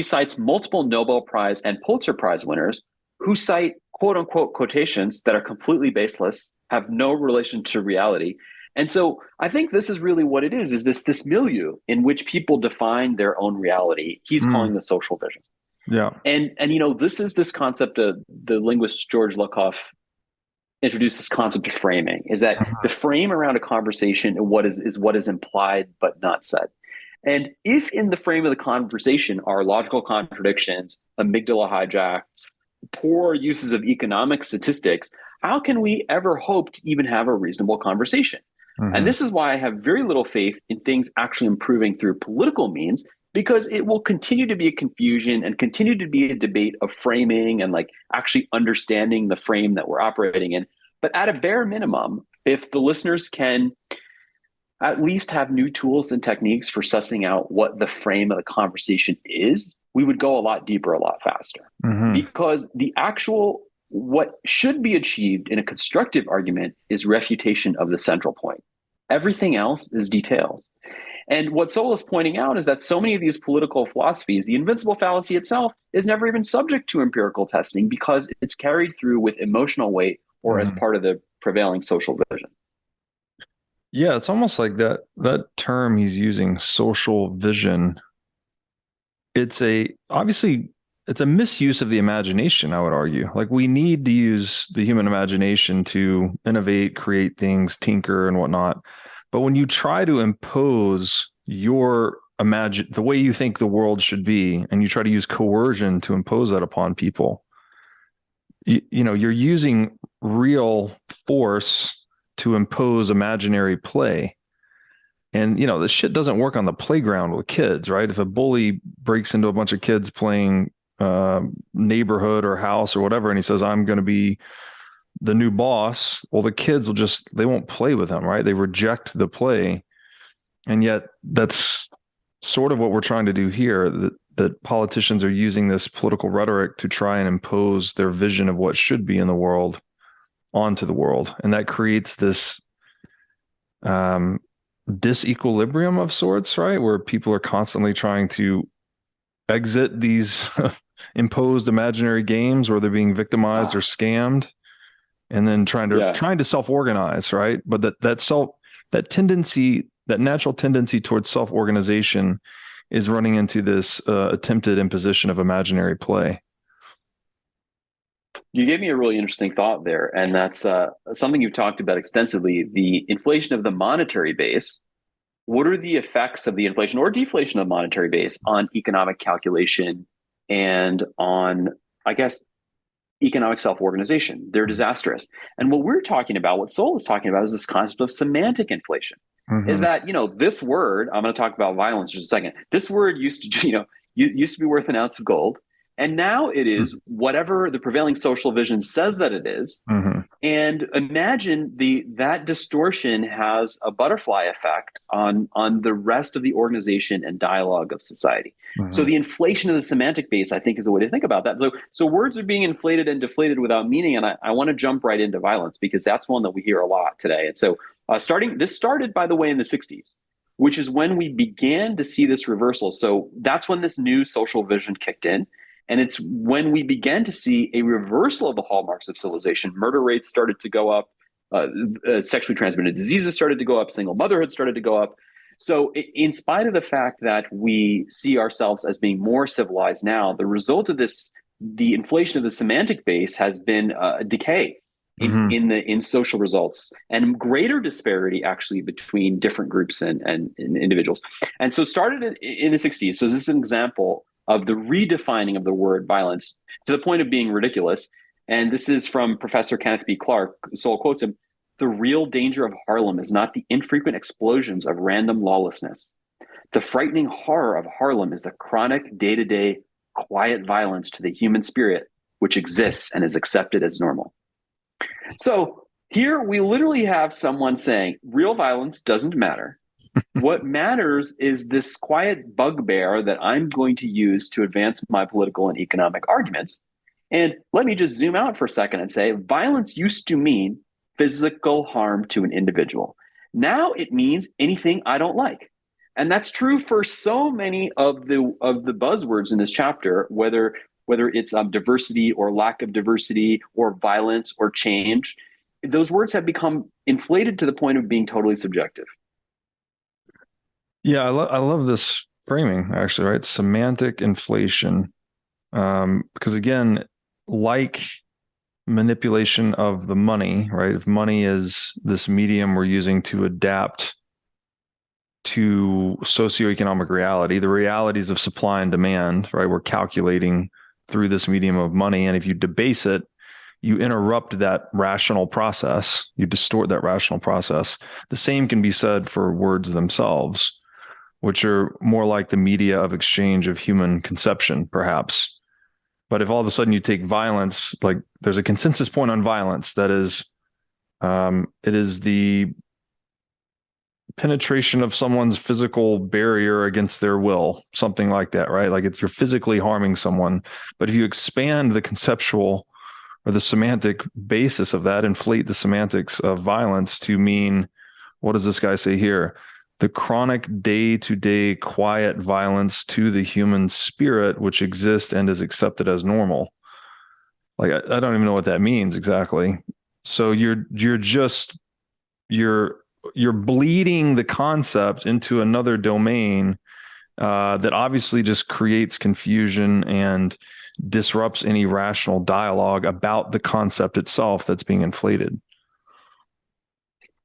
cites multiple Nobel Prize and Pulitzer Prize winners who cite quote unquote quotations that are completely baseless, have no relation to reality. And so I think this is really what it is this milieu in which people define their own reality. He's calling the social vision. Yeah. And this is this concept of the linguist George Lakoff introduced this concept of framing, is that the frame around a conversation is what is implied but not said. And if in the frame of the conversation are logical contradictions, amygdala hijacks, poor uses of economic statistics, how can we ever hope to even have a reasonable conversation? And this is why I have very little faith in things actually improving through political means, because it will continue to be a confusion and continue to be a debate of framing and like actually understanding the frame that we're operating in. But at a bare minimum, if the listeners can at least have new tools and techniques for sussing out what the frame of the conversation is, we would go a lot deeper, a lot faster. Because what should be achieved in a constructive argument is refutation of the central point. Everything else is details. And what Sowell is pointing out is that so many of these political philosophies, the invincible fallacy itself is never even subject to empirical testing because it's carried through with emotional weight or as part of the prevailing social vision. Yeah, it's almost like that term he's using, social vision. Obviously it's a misuse of the imagination, I would argue. Like, we need to use the human imagination to innovate, create things, tinker and whatnot. But when you try to impose the way you think the world should be, and you try to use coercion to impose that upon people, you're using real force to impose imaginary play. And, this shit doesn't work on the playground with kids, right? If a bully breaks into a bunch of kids playing neighborhood or house or whatever, and he says, I'm going to be the new boss, well, the kids they won't play with him, right? They reject the play. And yet that's sort of what we're trying to do here, that politicians are using this political rhetoric to try and impose their vision of what should be in the world onto the world. And that creates this disequilibrium of sorts, right? Where people are constantly trying to exit these imposed imaginary games where they're being victimized or scammed, and then trying to self-organize, right? But that natural tendency towards self-organization is running into this attempted imposition of imaginary play. You gave me a really interesting thought there, and that's something you've talked about extensively, the inflation of the monetary base. What are the effects of the inflation or deflation of the monetary base on economic calculation and on, I guess, economic self-organization? They're disastrous. And what Sowell is talking about is this concept of semantic inflation. Is that, this word, I'm going to talk about violence in just a second. This word used to be worth an ounce of gold. And now it is whatever the prevailing social vision says that it is. And imagine that distortion has a butterfly effect on the rest of the organization and dialogue of society. So the inflation of the semantic base, I think, is a way to think about that. So words are being inflated and deflated without meaning. And I want to jump right into violence, because that's one that we hear a lot today. And so this started, by the way, in the 60s, which is when we began to see this reversal. So that's when this new social vision kicked in. And it's when we began to see a reversal of the hallmarks of civilization. Murder rates started to go up, sexually transmitted diseases started to go up, single motherhood started to go up. So in spite of the fact that we see ourselves as being more civilized now, the result of this, the inflation of the semantic base, has been a decay in social results and greater disparity actually between different groups and individuals. And so started in the 60s. So this is an example of the redefining of the word violence to the point of being ridiculous. And this is from Professor Kenneth B. Clark. Sowell quotes him: "The real danger of Harlem is not the infrequent explosions of random lawlessness. The frightening horror of Harlem is the chronic, day-to-day, quiet violence to the human spirit, which exists and is accepted as normal." So here we literally have someone saying real violence doesn't matter. What matters is this quiet bugbear that I'm going to use to advance my political and economic arguments. And let me just zoom out for a second and say violence used to mean physical harm to an individual. Now it means anything I don't like. And that's true for so many of the buzzwords in this chapter, whether it's diversity or lack of diversity or violence or change. Those words have become inflated to the point of being totally subjective. Yeah, I love this framing, actually, right? Semantic inflation. Because again, like manipulation of the money, right? If money is this medium we're using to adapt to socioeconomic reality, the realities of supply and demand, right? We're calculating through this medium of money. And if you debase it, you interrupt that rational process, you distort that rational process. The same can be said for words themselves, which are more like the media of exchange of human conception, perhaps. But if all of a sudden you take violence, like there's a consensus point on violence that is, it is the penetration of someone's physical barrier against their will, something like that, right? Like if you're physically harming someone, but if you expand the conceptual or the semantic basis of that, inflate the semantics of violence to mean, what does this guy say here? The chronic day-to-day quiet violence to the human spirit, which exists and is accepted as normal. Like, I don't even know what that means exactly. So you're bleeding the concept into another domain that obviously just creates confusion and disrupts any rational dialogue about the concept itself that's being inflated.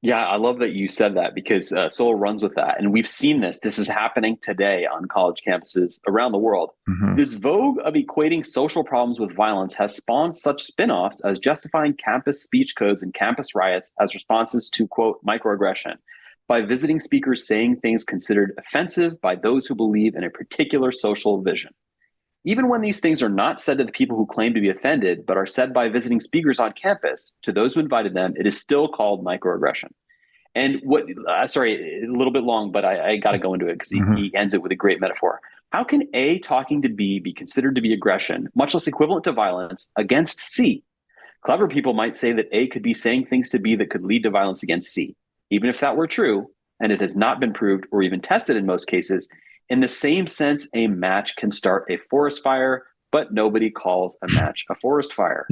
Yeah, I love that you said that because Sowell runs with that. And we've seen this. This is happening today on college campuses around the world. Mm-hmm. This vogue of equating social problems with violence has spawned such spin-offs as justifying campus speech codes and campus riots as responses to, quote, microaggression, by visiting speakers saying things considered offensive by those who believe in a particular social vision. Even when these things are not said to the people who claim to be offended, but are said by visiting speakers on campus to those who invited them, it is still called microaggression. And sorry, a little bit long, but I got to go into it because he ends it with a great metaphor. How can A talking to B be considered to be aggression, much less equivalent to violence, against C? Clever people might say that A could be saying things to B that could lead to violence against C. Even if that were true, and it has not been proved or even tested in most cases, in the same sense, a match can start a forest fire, but nobody calls a match a forest fire.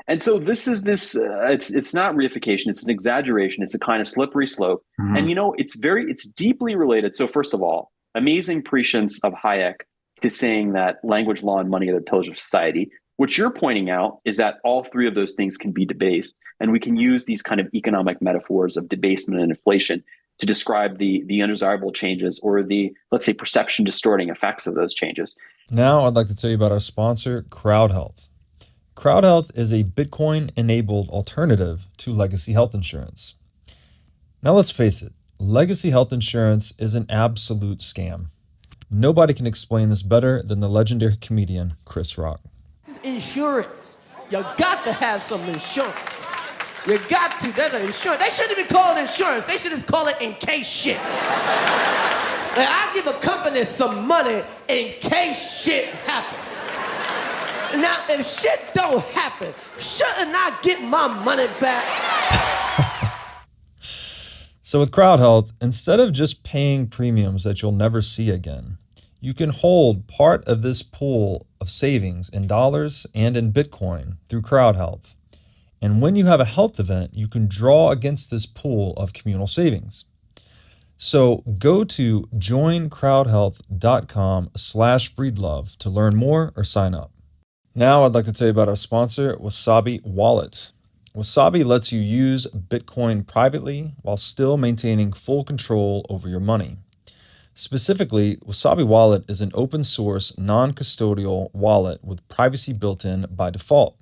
And so it's not reification, it's an exaggeration, it's a kind of slippery slope. Mm-hmm. And it's deeply related. So first of all, amazing prescience of Hayek to saying that language, law, and money are the pillars of society. What you're pointing out is that all three of those things can be debased, and we can use these kind of economic metaphors of debasement and inflation to describe the undesirable changes or the, let's say, perception distorting effects of those changes. Now I'd like to tell you about our sponsor, CrowdHealth. CrowdHealth is a Bitcoin-enabled alternative to legacy health insurance. Now let's face it, legacy health insurance is an absolute scam. Nobody can explain this better than the legendary comedian Chris Rock. Insurance. You got to have some insurance. You got to. There's an insurance. They shouldn't even call it insurance. They should just call it in case shit. Like, I give a company some money in case shit happens. Now, if shit don't happen, shouldn't I get my money back? So with CrowdHealth, instead of just paying premiums that you'll never see again, you can hold part of this pool of savings in dollars and in Bitcoin through CrowdHealth. And when you have a health event, you can draw against this pool of communal savings. So go to joincrowdhealth.com/breedlove to learn more or sign up. Now I'd like to tell you about our sponsor, Wasabi Wallet. Wasabi lets you use Bitcoin privately while still maintaining full control over your money. Specifically, Wasabi Wallet is an open source, non-custodial wallet with privacy built in by default.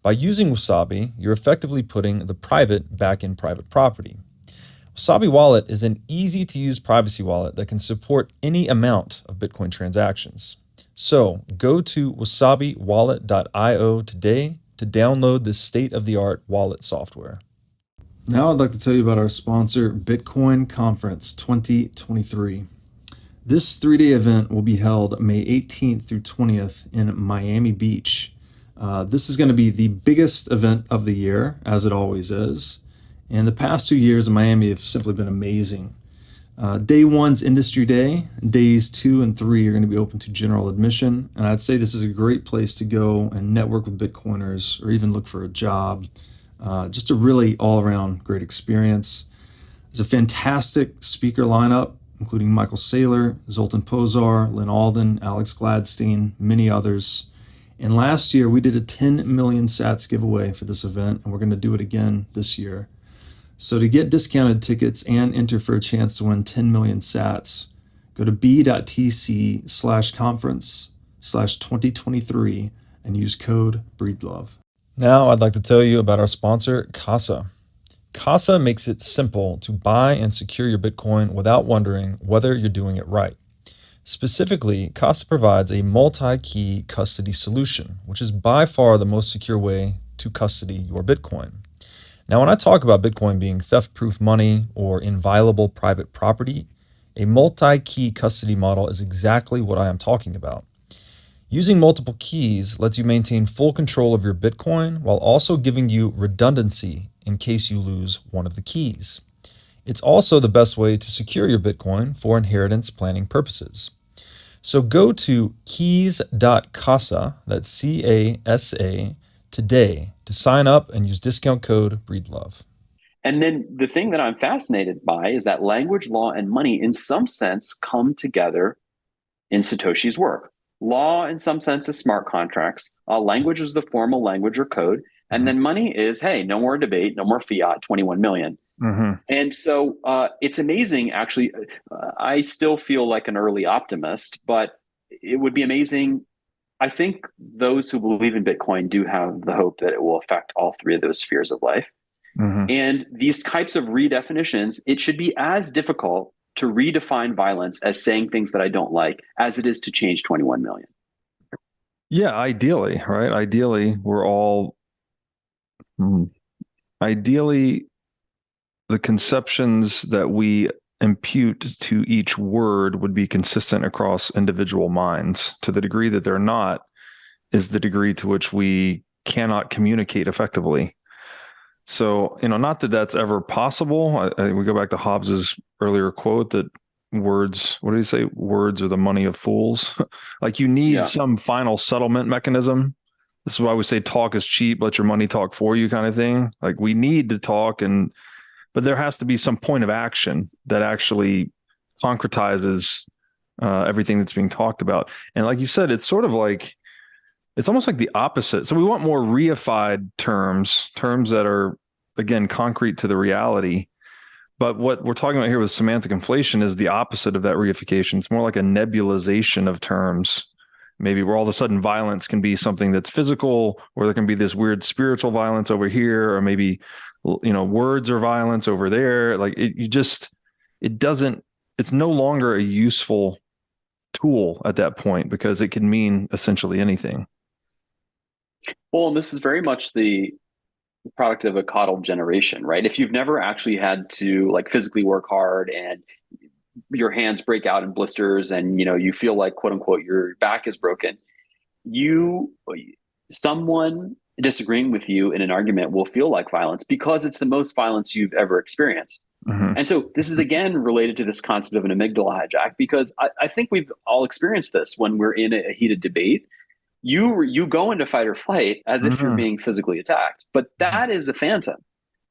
By using Wasabi, you're effectively putting the private back in private property. Wasabi Wallet is an easy-to-use privacy wallet that can support any amount of Bitcoin transactions. So go to wasabiwallet.io today to download this state-of-the-art wallet software. Now I'd like to tell you about our sponsor, Bitcoin Conference 2023. This 3-day event will be held May 18th through 20th in Miami Beach. This is going to be the biggest event of the year, as it always is. And the past 2 years in Miami have simply been amazing. Day 1's Industry Day. Days 2 and 3 are going to be open to general admission. And I'd say this is a great place to go and network with Bitcoiners or even look for a job. Just a really all-around great experience. There's a fantastic speaker lineup, including Michael Saylor, Zoltan Pozar, Lynn Alden, Alex Gladstein, many others. And last year, we did a 10 million sats giveaway for this event, and we're going to do it again this year. So to get discounted tickets and enter for a chance to win 10 million sats, go to b.tc/conference/2023 and use code BREEDLOVE. Now I'd like to tell you about our sponsor, Casa. Casa makes it simple to buy and secure your Bitcoin without wondering whether you're doing it right. Specifically, Casa provides a multi-key custody solution, which is by far the most secure way to custody your Bitcoin. Now, when I talk about Bitcoin being theft-proof money or inviolable private property, a multi-key custody model is exactly what I am talking about. Using multiple keys lets you maintain full control of your Bitcoin while also giving you redundancy in case you lose one of the keys. It's also the best way to secure your Bitcoin for inheritance planning purposes. So go to keys.casa, that's C-A-S-A, today to sign up and use discount code BREEDLOVE. And then the thing that I'm fascinated by is that language, law, and money, in some sense, come together in Satoshi's work. Law, in some sense, is smart contracts. Language is the formal language or code. And then money is, hey, no more debate, no more fiat, 21 million. Mm-hmm. And so it's amazing, actually. I still feel like an early optimist, but it would be amazing. I think those who believe in Bitcoin do have the hope that it will affect all three of those spheres of life. Mm-hmm. And these types of redefinitions, it should be as difficult to redefine violence as saying things that I don't like as it is to change 21 million. Yeah, ideally, right? Ideally, ideally, the conceptions that we impute to each word would be consistent across individual minds. To the degree that they're not, is the degree to which we cannot communicate effectively. So, not that that's ever possible. We go back to Hobbes's earlier quote that words, what did he say? Words are the money of fools. Like you need some final settlement mechanism. This is why we say talk is cheap, let your money talk for you kind of thing. Like we need to talk, but there has to be some point of action that actually concretizes everything that's being talked about. And like you said, it's sort of like, it's almost like the opposite. So we want more reified terms that are, again, concrete to the reality. But what we're talking about here with semantic inflation is the opposite of that reification. It's more like a nebulization of terms, maybe where all of a sudden violence can be something that's physical, or there can be this weird spiritual violence over here, or maybe, words are violence over there. Like it's no longer a useful tool at that point because it can mean essentially anything. Well, and this is very much the product of a coddled generation, right? If you've never actually had to physically work hard and your hands break out in blisters and you feel like, quote unquote, your back is broken, someone disagreeing with you in an argument will feel like violence because it's the most violence you've ever experienced. Mm-hmm. And so this is again related to this concept of an amygdala hijack, because I think we've all experienced this when we're in a heated debate. You go into fight or flight as if you're being physically attacked, but that is a phantom.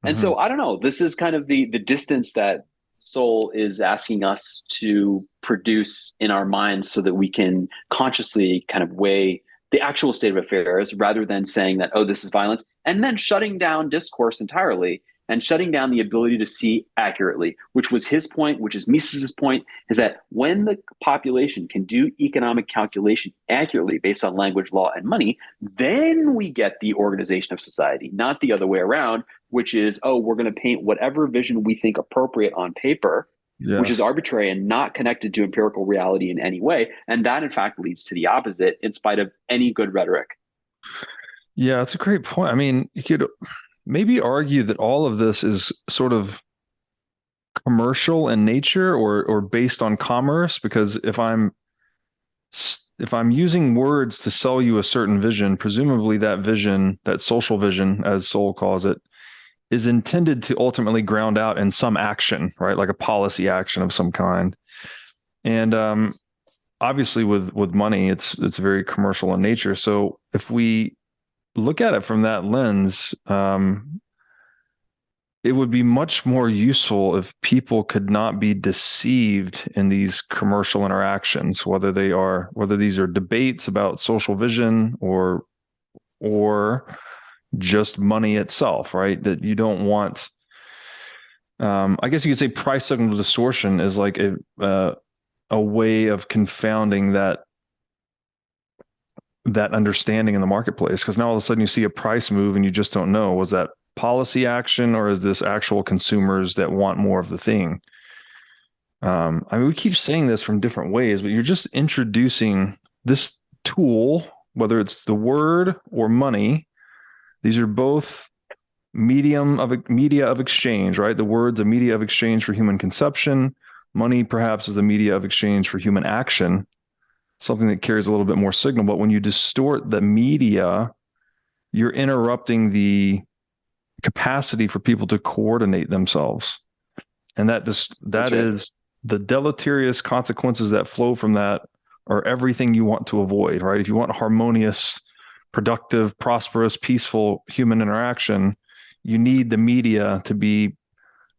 And so I don't know, this is kind of the distance that Sowell is asking us to produce in our minds so that we can consciously kind of weigh the actual state of affairs rather than saying that, oh, this is violence, and then shutting down discourse entirely and shutting down the ability to see accurately, which was his point, which is Mises's point, is that when the population can do economic calculation accurately based on language, law, and money, then we get the organization of society, not the other way around, which is, oh, we're going to paint whatever vision we think appropriate on paper, which is arbitrary and not connected to empirical reality in any way. And that, in fact, leads to the opposite in spite of any good rhetoric. Yeah, that's a great point. I mean, maybe argue that all of this is sort of commercial in nature or based on commerce, because if I'm using words to sell you a certain vision, presumably that vision, that social vision, as Sowell calls it, is intended to ultimately ground out in some action, right? Like a policy action of some kind. And obviously with money, it's very commercial in nature. So if we look at it from that lens, it would be much more useful if people could not be deceived in these commercial interactions, whether these are debates about social vision or just money itself, right? That you don't want. I guess you could say price signal distortion is like a way of confounding that understanding in the marketplace, because now all of a sudden you see a price move and you just don't know, was that policy action or is this actual consumers that want more of the thing? I mean, we keep saying this from different ways, but you're just introducing this tool, whether it's the word or money. These are both media of exchange, right? The word's a media of exchange for human conception. Money perhaps is the media of exchange for human action, something that carries a little bit more signal. But when you distort the media, you're interrupting the capacity for people to coordinate themselves. And that is the deleterious consequences that flow from that are everything you want to avoid, right? If you want harmonious, productive, prosperous, peaceful human interaction, you need the media to be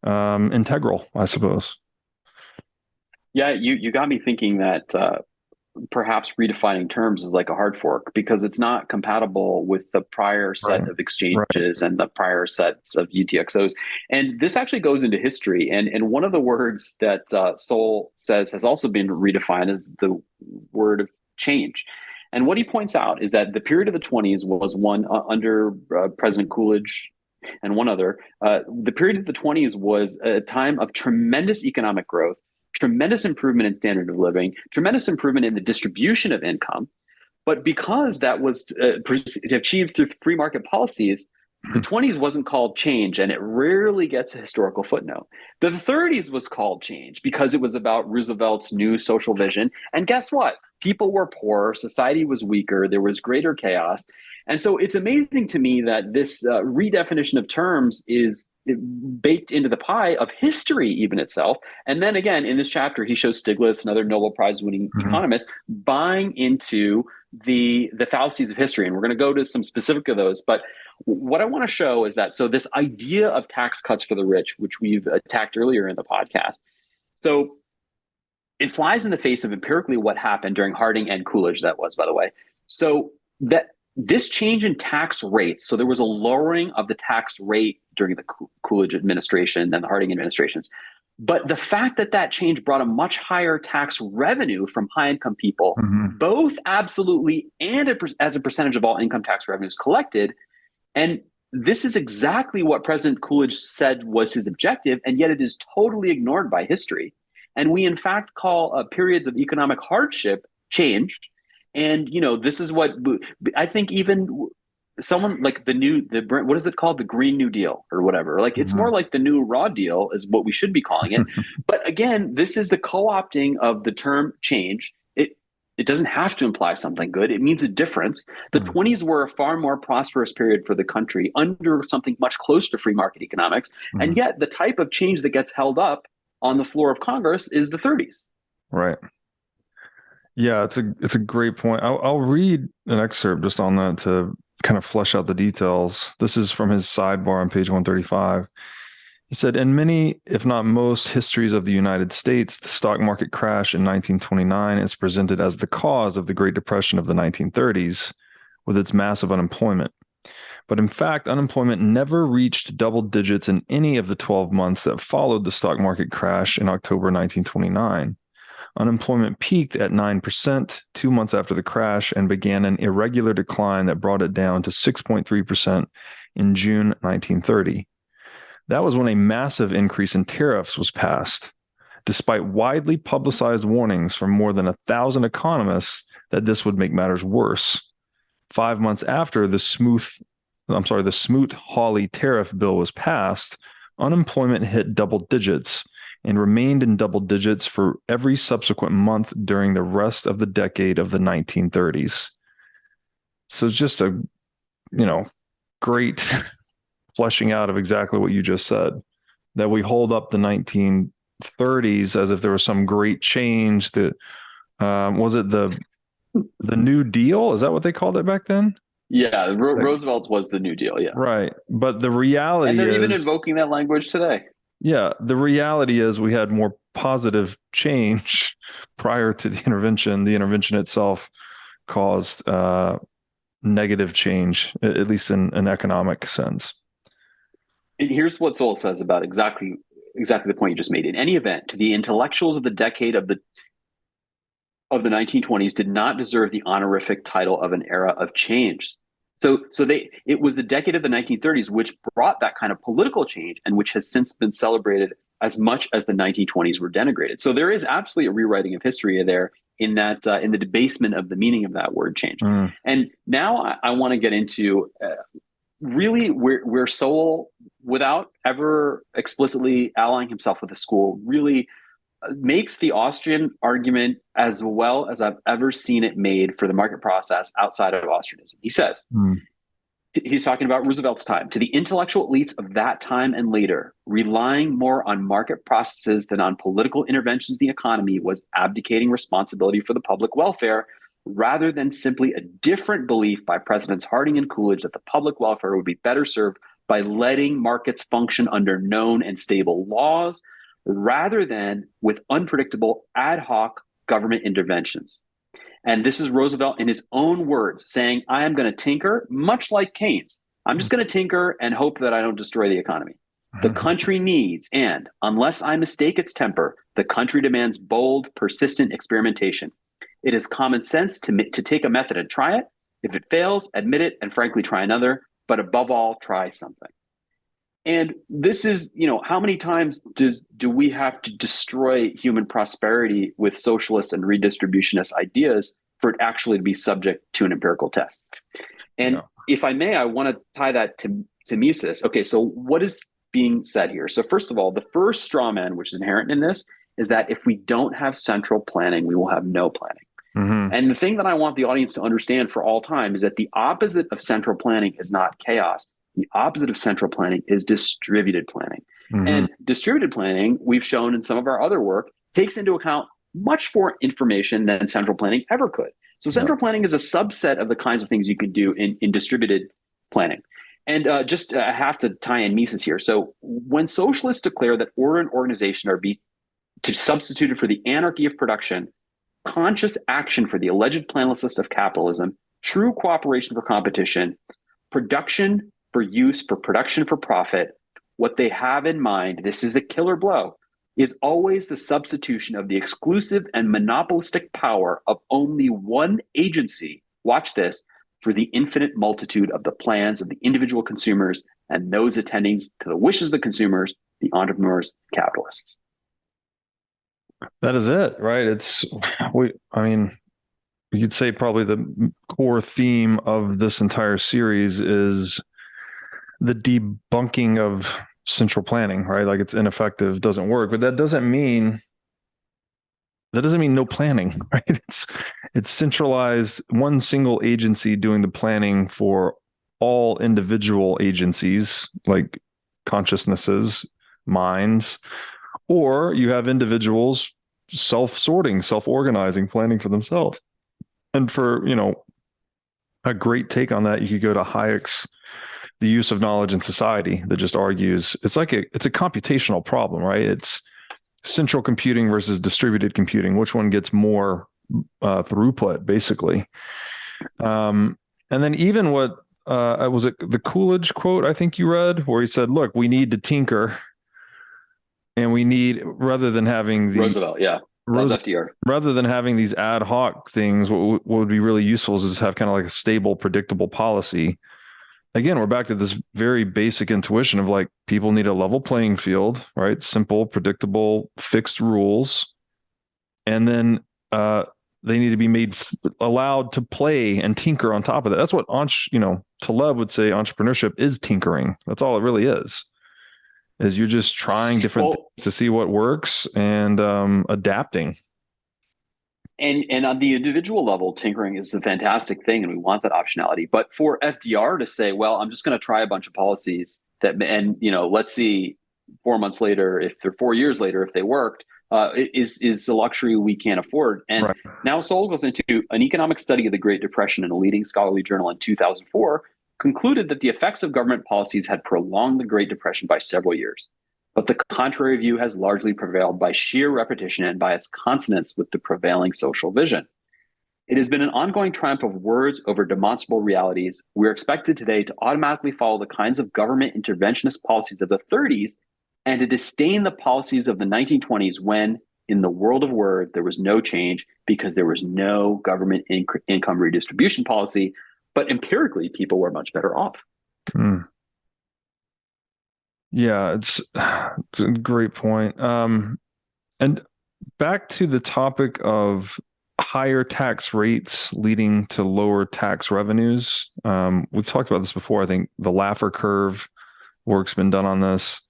integral, I suppose. Yeah, you got me thinking that perhaps redefining terms is like a hard fork, because it's not compatible with the prior set of exchanges and the prior sets of UTXOs. And this actually goes into history. And one of the words that Sowell says has also been redefined is the word of change. And what he points out is that the period of the 20s was one under President Coolidge and one other. The period of the 20s was a time of tremendous economic growth, tremendous improvement in standard of living, tremendous improvement in the distribution of income. But because that was achieved through free market policies, the 20s wasn't called change, and it rarely gets a historical footnote. The 30s was called change because it was about Roosevelt's new social vision. And guess what? People were poorer, society was weaker, there was greater chaos. And so it's amazing to me that this redefinition of terms is baked into the pie of history even itself. And then again, in this chapter, he shows Stiglitz, another Nobel Prize winning economist, buying into the fallacies of history. And we're going to go to some specific of those. But what I want to show is that, so this idea of tax cuts for the rich, which we've attacked earlier in the podcast, so it flies in the face of empirically what happened during Harding and Coolidge, that was, by the way. So that this change in tax rates, so there was a lowering of the tax rate during the Coolidge administration than the Harding administrations. But the fact that that change brought a much higher tax revenue from high-income people, both absolutely and as a percentage of all income tax revenues collected. And this is exactly what President Coolidge said was his objective, and yet it is totally ignored by history. And we, in fact, call periods of economic hardship change. And, you know, this is what I think even someone like what is it called? The Green New Deal or whatever. Like it's more like the New Raw Deal is what we should be calling it. But again, this is the co-opting of the term change. It doesn't have to imply something good. It means a difference. The 20s were a far more prosperous period for the country under something much closer to free market economics. And yet the type of change that gets held up on the floor of Congress is the 30s. Right. Yeah, it's a great point. I'll read an excerpt just on that to kind of flesh out the details. This is from his sidebar on page 135. He said, in many, if not most, histories of the United States, the stock market crash in 1929 is presented as the cause of the Great Depression of the 1930s, with its massive unemployment. But in fact, unemployment never reached double digits in any of the 12 months that followed the stock market crash in October 1929. Unemployment peaked at 9% 2 months after the crash and began an irregular decline that brought it down to 6.3% in June 1930. That was when a massive increase in tariffs was passed, despite widely publicized warnings from more than 1,000 economists that this would make matters worse. 5 months after the smooth the Smoot-Hawley tariff bill was passed, unemployment hit double digits and remained in double digits for every subsequent month during the rest of the decade of the 1930s. So it's just a, great fleshing out of exactly what you just said, that we hold up the 1930s as if there was some great change that, was it the New Deal? Is that what they called it back then? Yeah, Roosevelt was the New Deal, yeah. Right. But the reality and they're is, even invoking that language today. Yeah, the reality is we had more positive change prior to the intervention. The intervention itself caused negative change, at least in an economic sense. And here's what Sowell says about exactly the point you just made. In any event, to the intellectuals of the decade of the 1920s did not deserve the honorific title of an era of change. So it was the decade of the 1930s which brought that kind of political change, and which has since been celebrated as much as the 1920s were denigrated. So there is absolutely a rewriting of history there in that in the debasement of the meaning of that word change. And now I want to get into really where Sowell, without ever explicitly allying himself with the school, really makes the Austrian argument as well as I've ever seen it made for the market process outside of Austrianism. He says, he's talking about Roosevelt's time, to the intellectual elites of that time and later, relying more on market processes than on political interventions in the economy was abdicating responsibility for the public welfare, rather than simply a different belief by Presidents Harding and Coolidge that the public welfare would be better served by letting markets function under known and stable laws, rather than with unpredictable ad hoc government interventions. And this is Roosevelt in his own words saying, I am going to tinker, much like Keynes. I'm just going to tinker and hope that I don't destroy the economy. The country needs, and unless I mistake its temper, the country demands bold, persistent experimentation. It is common sense to take a method and try it. If it fails, admit it and frankly try another, but above all, try something. And this is, how many times do we have to destroy human prosperity with socialist and redistributionist ideas for it actually to be subject to an empirical test? And if I may, I want to tie that to Mises. Okay, so what is being said here? So first of all, the first straw man, which is inherent in this, is that if we don't have central planning, we will have no planning. And the thing that I want the audience to understand for all time is that the opposite of central planning is not chaos. The opposite of central planning is distributed planning. And distributed planning, we've shown in some of our other work, takes into account much more information than central planning ever could. So central planning is a subset of the kinds of things you can do in distributed planning. And I have to tie in Mises here. So when socialists declare that order and organization are substituted for the anarchy of production, conscious action for the alleged planlessness of capitalism, true cooperation for competition, production for use, for production for profit, what they have in mind, this is a killer blow, is always the substitution of the exclusive and monopolistic power of only one agency, watch this, for the infinite multitude of the plans of the individual consumers and those attending to the wishes of the consumers, the entrepreneurs, capitalists. That is it, right? We could say probably the core theme of this entire series is the debunking of central planning, right? Like it's ineffective, doesn't work, but that doesn't mean no planning, right? It's centralized, one single agency doing the planning for all individual agencies, like consciousnesses, minds, or you have individuals self-sorting, self-organizing, planning for themselves. And for, a great take on that, you could go to Hayek's The Use of Knowledge in Society, that just argues it's a computational problem, right? It's central computing versus distributed computing. Which one gets more throughput, basically? And then even what was it the Coolidge quote I think you read, where he said, "Look, we need to tinker, and we need, rather than having the Roosevelt, yeah." FDR. Rather than having these ad hoc things, what would be really useful is just have kind of like a stable, predictable policy. Again, we're back to this very basic intuition of like, people need a level playing field, right? Simple, predictable, fixed rules. And then they need to be allowed to play and tinker on top of that. That's what Taleb would say entrepreneurship is tinkering. That's all it really is you're just trying different things to see what works and adapting. And on the individual level, tinkering is a fantastic thing, and we want that optionality. But for FDR to say, well, I'm just going to try a bunch of policies and let's see 4 months later, 4 years later, if they worked, is a luxury we can't afford. And right. Now Sowell goes into an economic study of the Great Depression in a leading scholarly journal in 2004, concluded that the effects of government policies had prolonged the Great Depression by several years. But the contrary view has largely prevailed by sheer repetition and by its consonance with the prevailing social vision. It has been an ongoing triumph of words over demonstrable realities. We're expected today to automatically follow the kinds of government interventionist policies of the 30s and to disdain the policies of the 1920s when, in the world of words, there was no change because there was no government income redistribution policy, but empirically, people were much better off. Yeah, it's a great point. And back to the topic of higher tax rates leading to lower tax revenues. We've talked about this before. I think the Laffer curve work's been done on this.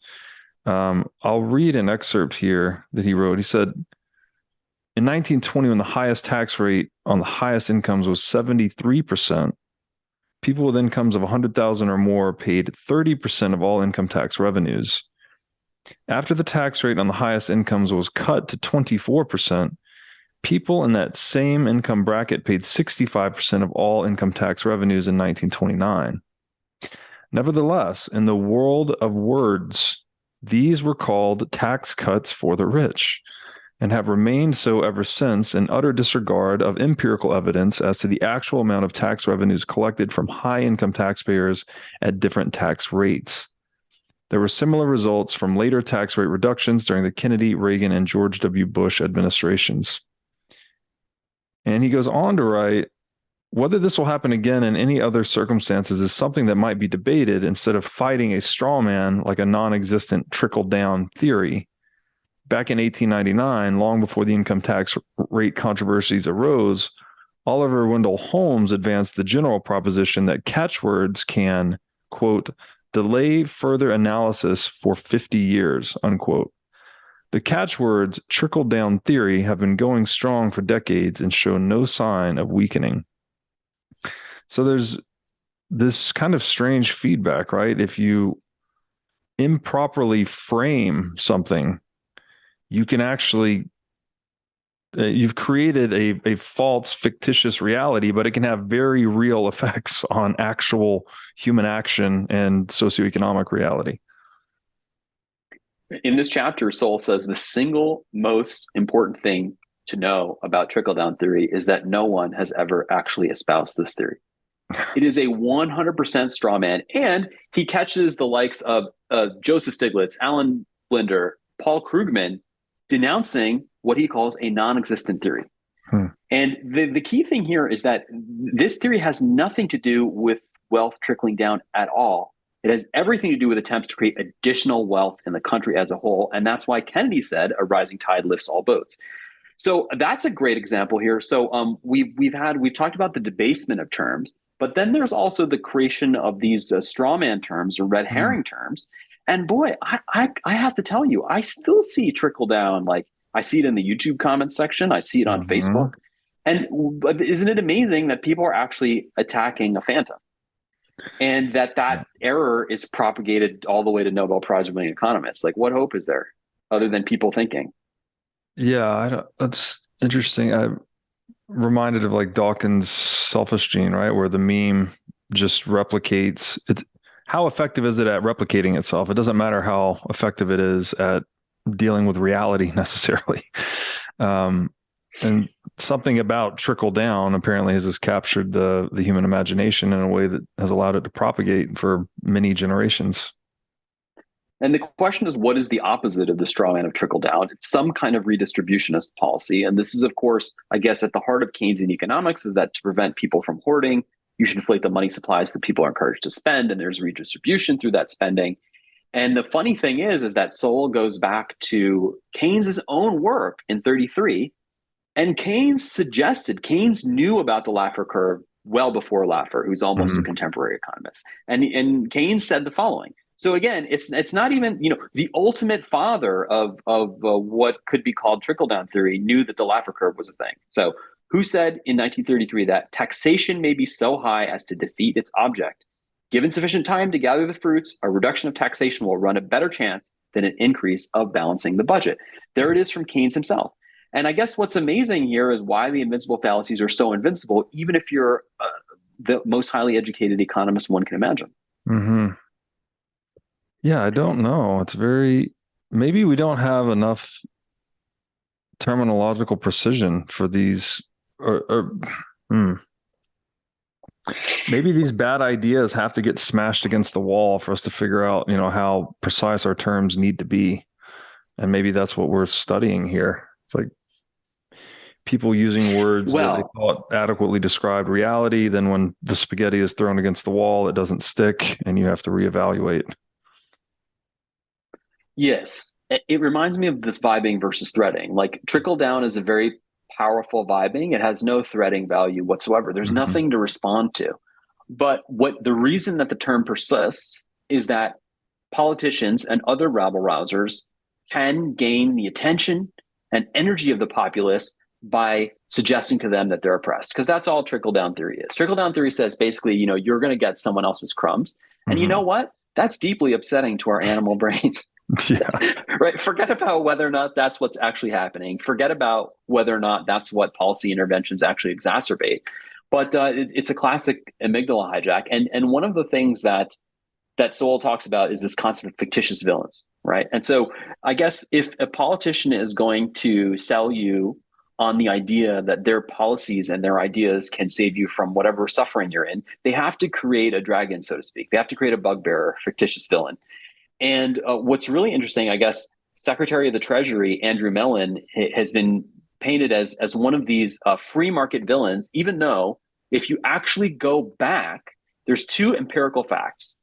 I'll read an excerpt here that he wrote. He said, in 1920, when the highest tax rate on the highest incomes was 73%, people with incomes of 100,000 or more paid 30% of all income tax revenues. After the tax rate on the highest incomes was cut to 24%, people in that same income bracket paid 65% of all income tax revenues in 1929. Nevertheless, in the world of words, these were called tax cuts for the rich and have remained so ever since in utter disregard of empirical evidence as to the actual amount of tax revenues collected from high-income taxpayers at different tax rates. There were similar results from later tax rate reductions during the Kennedy, Reagan, and George W. Bush administrations. And he goes on to write, whether this will happen again in any other circumstances is something that might be debated instead of fighting a straw man like a non-existent trickle-down theory. Back in 1899, long before the income tax rate controversies arose, Oliver Wendell Holmes advanced the general proposition that catchwords can, quote, delay further analysis for 50 years, unquote. The catchwords trickle-down theory have been going strong for decades and show no sign of weakening. So there's this kind of strange feedback, right? If you improperly frame something, you can actually, you've created a false, fictitious reality, but it can have very real effects on actual human action and socioeconomic reality. In this chapter, Sowell says the single most important thing to know about trickle-down theory is that no one has ever actually espoused this theory. It is a 100% straw man, and he catches the likes of Joseph Stiglitz, Alan Blinder, Paul Krugman denouncing what he calls a non-existent theory. And the key thing here is that this theory has nothing to do with wealth trickling down at all. It has everything to do with attempts to create additional wealth in the country as a whole. And that's why Kennedy said a rising tide lifts all boats. So that's a great example here. So we've talked about the debasement of terms, but then there's also the creation of these straw man terms or red herring terms. And boy, I have to tell you, I still see trickle down. Like I see it in the YouTube comments section. I see it on Facebook. And isn't it amazing that people are actually attacking a phantom? And that error is propagated all the way to Nobel Prize winning economists. Like, what hope is there other than people thinking? Yeah, that's interesting. I'm reminded of like Dawkins' selfish gene, right? Where the meme just replicates. It's how effective is it at replicating itself? It doesn't matter how effective it is at dealing with reality necessarily. And something about trickle down apparently has just captured the human imagination in a way that has allowed it to propagate for many generations. And the question is, what is the opposite of the straw man of trickle down? It's some kind of redistributionist policy. And this is, of course, I guess at the heart of Keynesian economics is that to prevent people from hoarding, you should inflate the money supply so that people are encouraged to spend, and there's redistribution through that spending. And the funny thing is that Sowell goes back to Keynes's own work in 1933 And Keynes knew about the Laffer curve well before Laffer, who's almost a contemporary economist. And Keynes said the following. So again, it's not even, the ultimate father of what could be called trickle-down theory knew that the Laffer curve was a thing. So who said in 1933 that taxation may be so high as to defeat its object? Given sufficient time to gather the fruits, a reduction of taxation will run a better chance than an increase of balancing the budget. There it is from Keynes himself. And I guess what's amazing here is why the invincible fallacies are so invincible, even if you're the most highly educated economist one can imagine. Yeah, I don't know. It's maybe we don't have enough terminological precision for these, maybe these bad ideas have to get smashed against the wall for us to figure out, how precise our terms need to be. And maybe that's what we're studying here. It's like people using words that they thought adequately described reality. Then when the spaghetti is thrown against the wall, it doesn't stick and you have to reevaluate. Yes. It reminds me of this vibing versus threading. Like trickle down is a very powerful vibing. It has no threading value whatsoever. There's nothing to respond to. But the reason that the term persists is that politicians and other rabble-rousers can gain the attention and energy of the populace by suggesting to them that they're oppressed, because that's all trickle-down theory is. Trickle-down theory says basically, you're going to get someone else's crumbs. And you know what? That's deeply upsetting to our animal brains. Yeah. Right. Forget about whether or not that's what's actually happening. Forget about whether or not that's what policy interventions actually exacerbate. But it's a classic amygdala hijack. And one of the things that Sowell talks about is this concept of fictitious villains. Right. And so I guess if a politician is going to sell you on the idea that their policies and their ideas can save you from whatever suffering you're in, they have to create a dragon, so to speak. They have to create a bugbearer, fictitious villain. And what's really interesting, I guess, Secretary of the Treasury, Andrew Mellon, has been painted as one of these free market villains, even though if you actually go back, there's two empirical facts.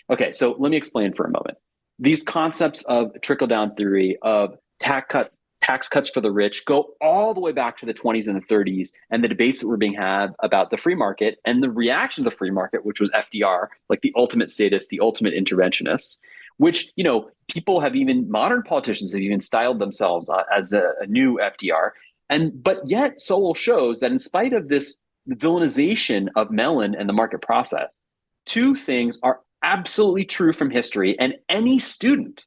Okay, so let me explain for a moment. These concepts of trickle-down theory, of tax cuts for the rich, go all the way back to the 20s and the 30s, and the debates that were being had about the free market and the reaction to the free market, which was FDR, like the ultimate sadist, the ultimate interventionist, which, people have modern politicians have even styled themselves as a new FDR. But yet Sowell shows that in spite of this villainization of Mellon and the market process, two things are absolutely true from history. And any student,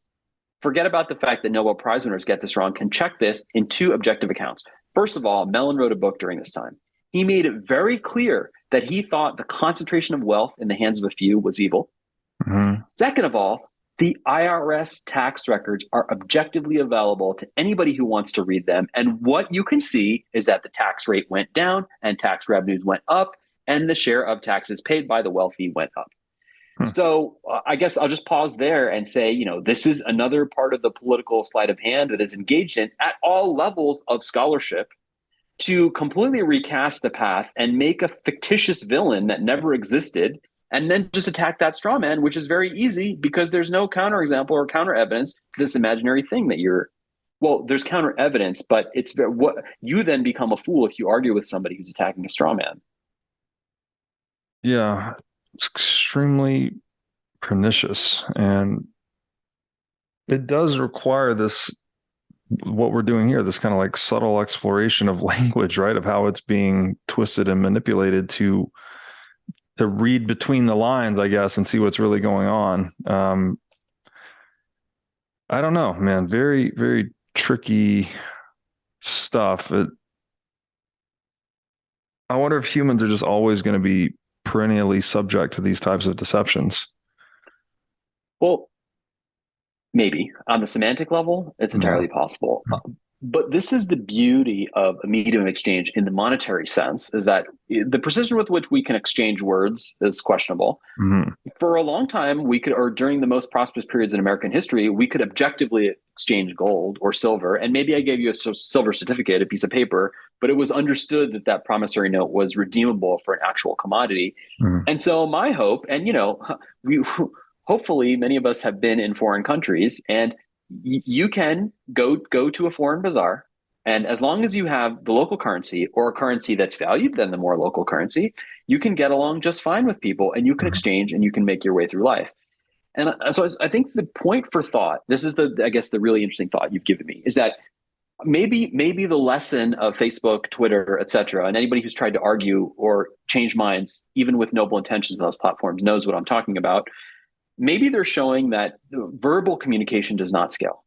forget about the fact that Nobel Prize winners get this wrong, can check this in two objective accounts. First of all, Mellon wrote a book during this time. He made it very clear that he thought the concentration of wealth in the hands of a few was evil. Second of all, the IRS tax records are objectively available to anybody who wants to read them. And what you can see is that the tax rate went down and tax revenues went up and the share of taxes paid by the wealthy went up. So I guess I'll just pause there and say, this is another part of the political sleight of hand that is engaged in at all levels of scholarship to completely recast the path and make a fictitious villain that never existed, and then just attack that straw man, which is very easy because there's no counterexample or counter evidence to this imaginary thing that there's counter evidence, but what you then become a fool if you argue with somebody who's attacking a straw man. Yeah, it's extremely pernicious, and it does require what we're doing here, this kind of like subtle exploration of language, right? Of how it's being twisted and manipulated to read between the lines, I guess, and see what's really going on. I don't know, man. Very, very tricky stuff. I wonder if humans are just always going to be perennially subject to these types of deceptions. Well, maybe on the semantic level, it's entirely possible. But this is the beauty of a medium of exchange in the monetary sense, is that the precision with which we can exchange words is questionable. For a long time, or during the most prosperous periods in American history, we could objectively exchange gold or silver. And maybe I gave you a silver certificate, a piece of paper, but it was understood that that promissory note was redeemable for an actual commodity. And so my hope, and hopefully many of us have been in foreign countries, and you can go to a foreign bazaar And as long as you have the local currency or a currency that's valued than the more local currency, you can get along just fine with people, and you can exchange and you can make your way through life. And so I think the point for thought, this is I guess the really interesting thought you've given me, is that maybe the lesson of Facebook, Twitter, et cetera, and anybody who's tried to argue or change minds, even with noble intentions on those platforms, knows what I'm talking about. Maybe they're showing that verbal communication does not scale.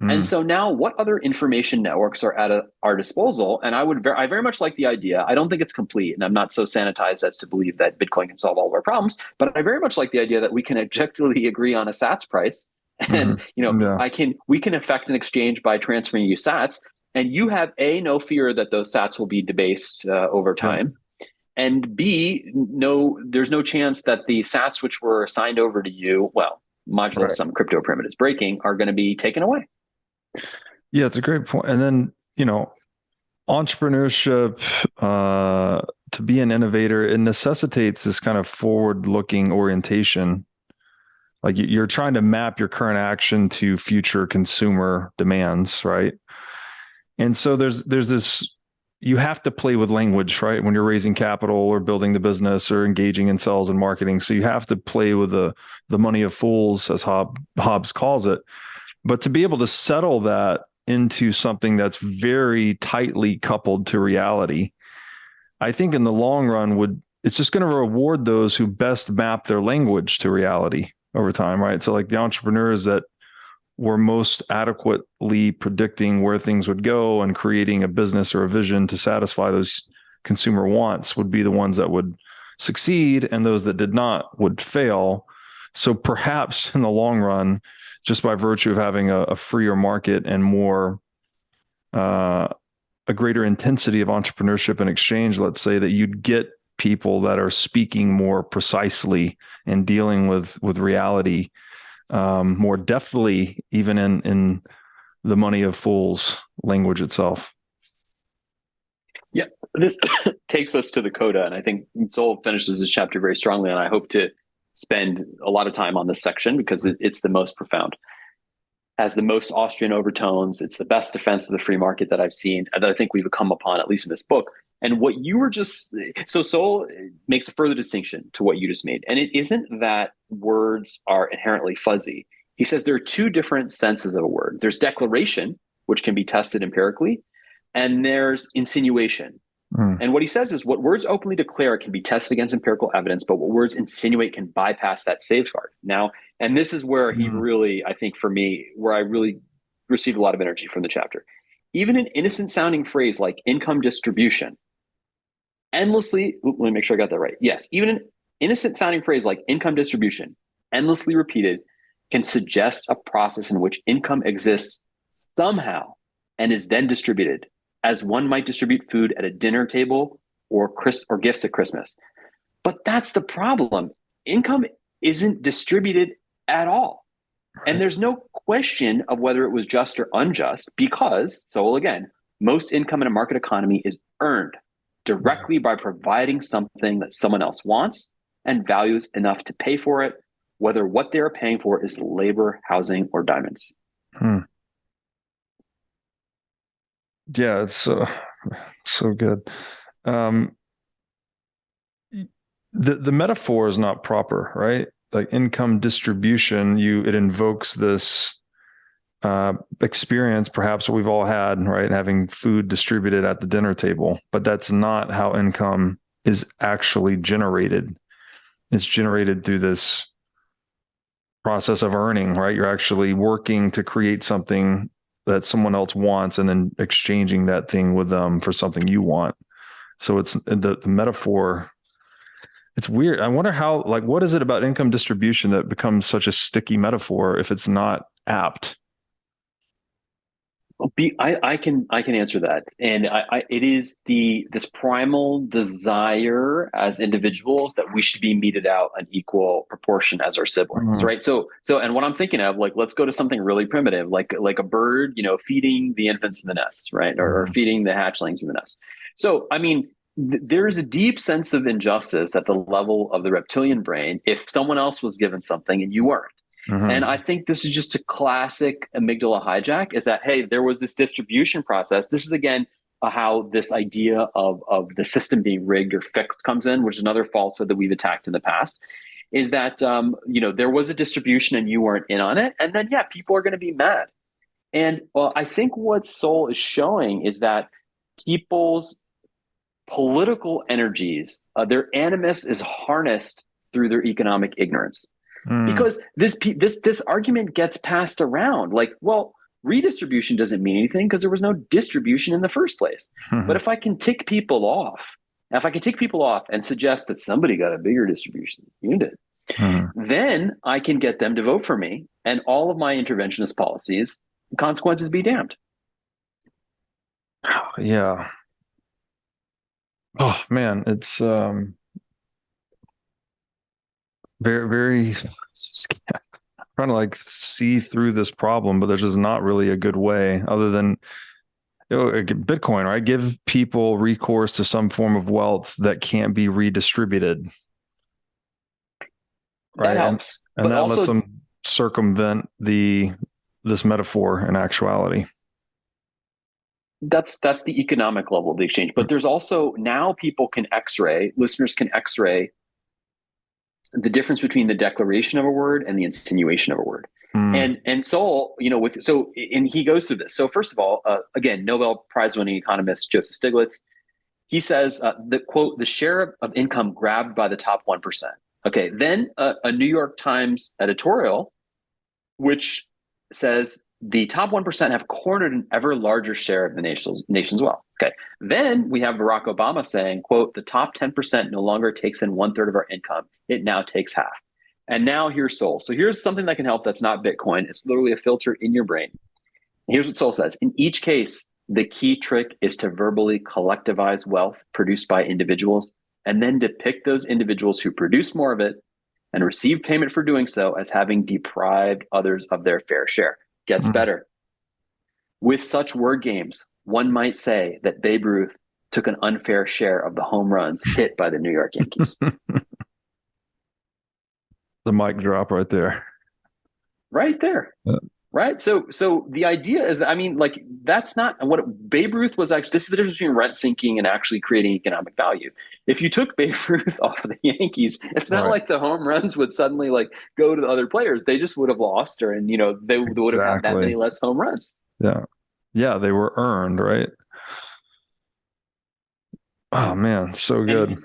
And so now what other information networks are at our disposal? And I very much like the idea. I don't think it's complete, and I'm not so sanitized as to believe that Bitcoin can solve all of our problems, but I very much like the idea that we can objectively agree on a Sats price. And, we can effect an exchange by transferring you Sats, and you have no fear that those Sats will be debased over time. And B, there's no chance that the Sats which were signed over to you, well, modulo some crypto primitives breaking, are going to be taken away. Yeah, it's a great point. And then, entrepreneurship, to be an innovator, it necessitates this kind of forward-looking orientation. Like you're trying to map your current action to future consumer demands, right? And so there's this, you have to play with language, right? When you're raising capital or building the business or engaging in sales and marketing. So you have to play with the money of fools, as Hobbes calls it. But to be able to settle that into something that's very tightly coupled to reality, I think in the long run it's just going to reward those who best map their language to reality over time, right? So like the entrepreneurs that were most adequately predicting where things would go and creating a business or a vision to satisfy those consumer wants would be the ones that would succeed, and those that did not would fail. So perhaps in the long run, just by virtue of having a freer market and more, a greater intensity of entrepreneurship and exchange, let's say, that you'd get people that are speaking more precisely and dealing with reality more deftly, even in the money of fools language itself. Yeah, this takes us to the coda, and I think Sowell finishes this chapter very strongly, and I hope to spend a lot of time on this section because it's the most profound. Has the most Austrian overtones. It's the best defense of the free market that I've seen, and that I think we've come upon, at least in this book. And what you were so Sowell makes a further distinction to what you just made. And it isn't that words are inherently fuzzy. He says there are two different senses of a word. There's declaration, which can be tested empirically, and there's insinuation. And what he says is what words openly declare can be tested against empirical evidence, but what words insinuate can bypass that safeguard. Now, and this is where he really, I think for me, where I really received a lot of energy from the chapter. Even an innocent sounding phrase like income distribution, let me make sure I got that right. Yes, even an innocent sounding phrase like income distribution, endlessly repeated, can suggest a process in which income exists somehow and is then distributed, as one might distribute food at a dinner table or gifts at Christmas. But that's the problem. Income isn't distributed at all. And there's no question of whether it was just or unjust because, so again, most income in a market economy is earned directly by providing something that someone else wants and values enough to pay for it, whether what they're paying for is labor, housing, or diamonds. Yeah, it's so good. The metaphor is not proper, right? Like income distribution, it invokes this experience, perhaps what we've all had, right? Having food distributed at the dinner table, but that's not how income is actually generated. It's generated through this process of earning, right? You're actually working to create something that someone else wants and then exchanging that thing with them for something you want. So it's the metaphor. It's weird. I wonder how, what is it about income distribution that becomes such a sticky metaphor if it's not apt? I can answer that, and it is this primal desire as individuals that we should be meted out an equal proportion as our siblings, right? So, and what I'm thinking of, let's go to something really primitive, like a bird, feeding the infants in the nest, right, or feeding the hatchlings in the nest. So, I mean, there is a deep sense of injustice at the level of the reptilian brain if someone else was given something and you weren't. And I think this is just a classic amygdala hijack, is that, hey, there was this distribution process. This is, again, how this idea of the system being rigged or fixed comes in, which is another falsehood that we've attacked in the past, is that, there was a distribution and you weren't in on it. And then, yeah, people are going to be mad. And I think what Sowell is showing is that people's political energies, their animus is harnessed through their economic ignorance. Because this argument gets passed around like, well, redistribution doesn't mean anything because there was no distribution in the first place. But if I can tick people off, and suggest that somebody got a bigger distribution than you did, then I can get them to vote for me, and all of my interventionist policies, consequences be damned. Yeah. Oh man, it's very, very trying to like see through this problem, but there's just not really a good way other than Bitcoin, right? Give people recourse to some form of wealth that can't be redistributed. Right. That helps. And that lets them circumvent this metaphor in actuality. That's the economic level of the exchange. But there's also, now people can listeners can X-ray the difference between the declaration of a word and the insinuation of a word. And Sowell, and he goes through this. So first of all, again, Nobel Prize winning economist Joseph Stiglitz, he says that, quote, the share of income grabbed by the top 1%. Okay, then a New York Times editorial, which says the top 1% have cornered an ever larger share of the nation's wealth. Okay, then we have Barack Obama saying, quote, the top 10% no longer takes in 1/3 of our income. It now takes half. And now here's Sowell. So here's something that can help that's not Bitcoin. It's literally a filter in your brain. Here's what Sowell says. In each case, the key trick is to verbally collectivize wealth produced by individuals and then depict those individuals who produce more of it and receive payment for doing so as having deprived others of their fair share. Gets better. With such word games, one might say that Babe Ruth took an unfair share of the home runs hit by the New York Yankees. The mic drop right there. Right there. Yeah. Right. So the idea is that, that's not what Babe Ruth was actually. This is the difference between rent sinking and actually creating economic value. If you took Babe Ruth off of the Yankees, it's not like the home runs would suddenly go to the other players. They just would have lost her, and they would have had that many less home runs. Yeah. Yeah. They were earned, right? Oh man, so good. And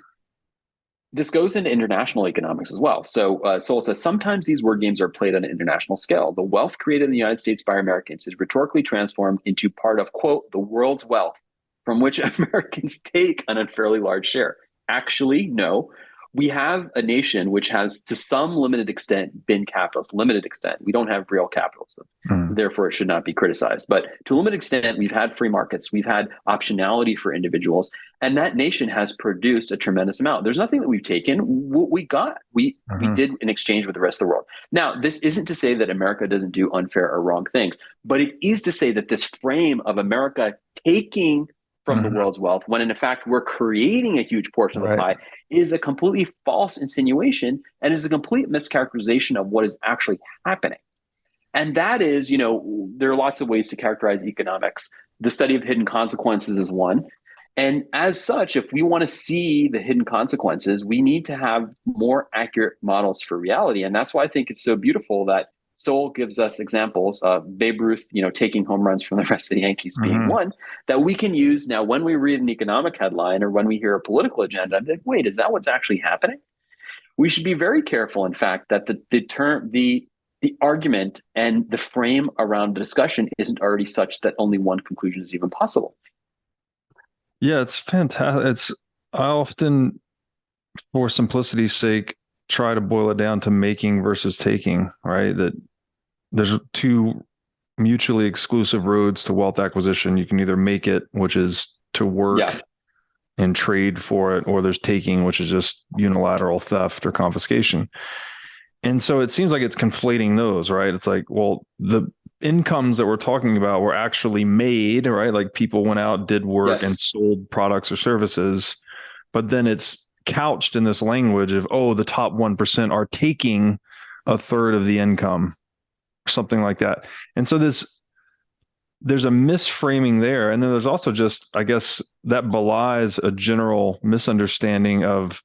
this goes into international economics as well. So Sowell says, sometimes these word games are played on an international scale. The wealth created in the United States by Americans is rhetorically transformed into part of, quote, the world's wealth from which Americans take an unfairly large share. Actually, no. We have a nation which has, to some limited extent, been capitalist. Limited extent. We don't have real capitalism. Therefore, it should not be criticized. But to a limited extent, we've had free markets. We've had optionality for individuals. And that nation has produced a tremendous amount. There's nothing that we've taken. What we got, we did in exchange with the rest of the world. Now, this isn't to say that America doesn't do unfair or wrong things, but it is to say that this frame of America taking from the world's wealth, when in fact we're creating a huge portion of the pie, is a completely false insinuation and is a complete mischaracterization of what is actually happening. And that is, there are lots of ways to characterize economics. The study of hidden consequences is one. And as such, if we want to see the hidden consequences, we need to have more accurate models for reality. And that's why I think it's so beautiful that Sowell gives us examples of Babe Ruth, taking home runs from the rest of the Yankees being one that we can use now when we read an economic headline or when we hear a political agenda. I'm like, wait, is that what's actually happening? We should be very careful, in fact, that the argument and the frame around the discussion isn't already such that only one conclusion is even possible. Yeah, it's fantastic. I often, for simplicity's sake, try to boil it down to making versus taking, right? That there's two mutually exclusive roads to wealth acquisition. You can either make it, which is to work and trade for it, or there's taking, which is just unilateral theft or confiscation. And so it seems like it's conflating those, right? It's like, well, the incomes that we're talking about were actually made, right? Like people went out, did work and sold products or services, but then it's couched in this language of, the top 1% are taking a third of the income, or something like that. And so there's a misframing there. And then there's also just, I guess, that belies a general misunderstanding of